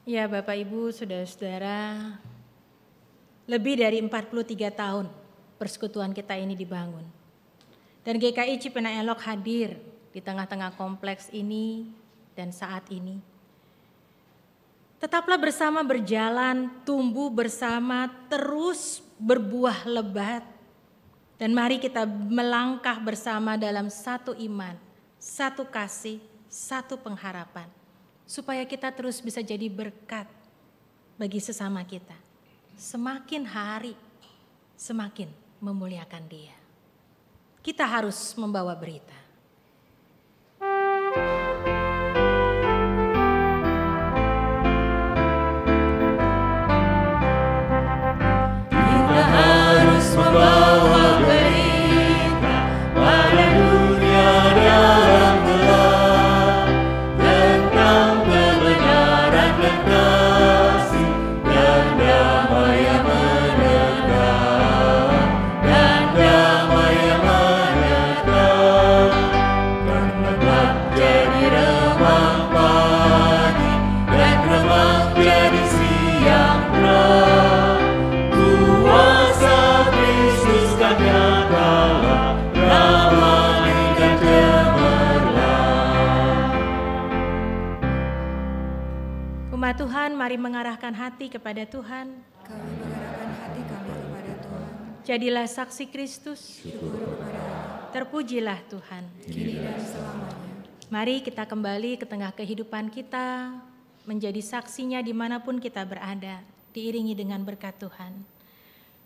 Ya Bapak Ibu, Saudara-saudara, lebih dari 43 tahun persekutuan kita ini dibangun. Dan GKI Cipinang Elok hadir di tengah-tengah kompleks ini dan saat ini. Tetaplah bersama berjalan, tumbuh bersama, terus berbuah lebat. Dan mari kita melangkah bersama dalam satu iman, satu kasih, satu pengharapan. Supaya kita terus bisa jadi berkat bagi sesama kita. Semakin hari, semakin memuliakan Dia. Kita harus membawa berita. Kita harus membawa berita pada dunia dalam gelap tentang kebenaran dan kasih dan damai yang menetap, dan damai yang menetap. Karena gelap jadi remang pagi dan remang jadi siang terang. Kuasa Kristus kan nyatalah, ramai dan cemerlang. Umat Tuhan, mari mengarahkan hati kepada Tuhan. Kami mengarahkan hati kami kepada Tuhan. Jadilah saksi Kristus. Syukur kepada Allah, Terpujilah Tuhan. kini dan selamanya. Mari kita kembali ke tengah kehidupan kita, menjadi saksinya dimanapun kita berada, diiringi dengan berkat Tuhan.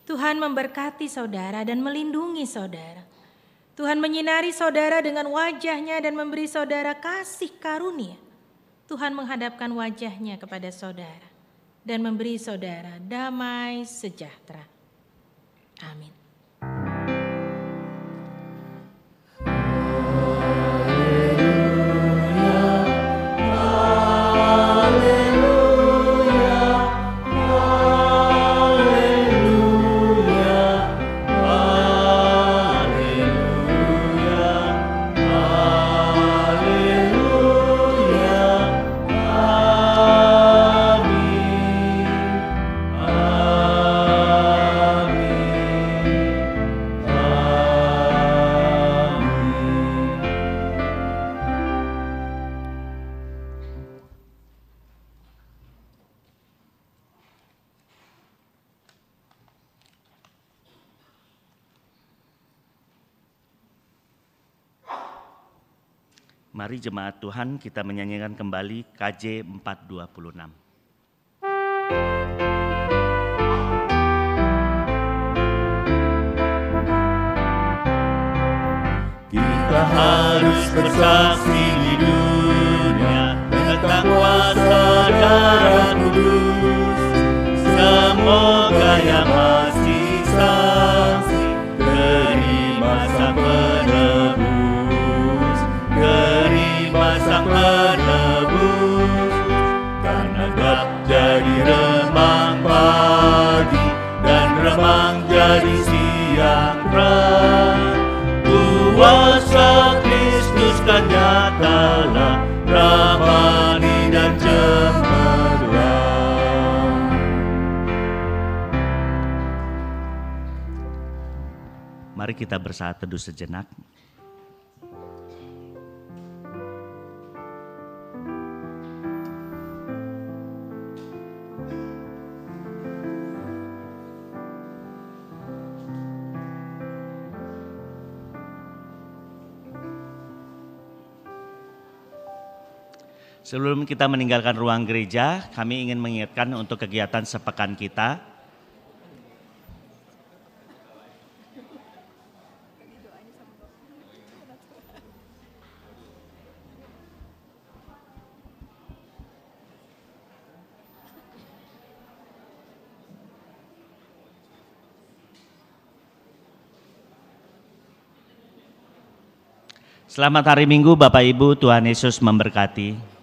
Tuhan memberkati saudara dan melindungi saudara. Tuhan menyinari saudara dengan wajahnya dan memberi saudara kasih karunia. Tuhan menghadapkan wajahnya kepada saudara dan memberi saudara damai sejahtera. Amin. Mari jemaat Tuhan kita menyanyikan kembali KJ 426. bersaksi di dunia tentang kuasa darah kudus. Semoga yang masih saksi terima sang penebus, terima sang penebus. Karena gelap jadi remang pagi dan remang jadi siang terang. Kuasa Kristus kan nyatalah, ramani dan cemerlang. Mari kita bersaat teduh sejenak. Sebelum kita meninggalkan ruang gereja, kami ingin mengingatkan untuk kegiatan sepekan kita. Selamat hari Minggu Bapak Ibu, Tuhan Yesus memberkati.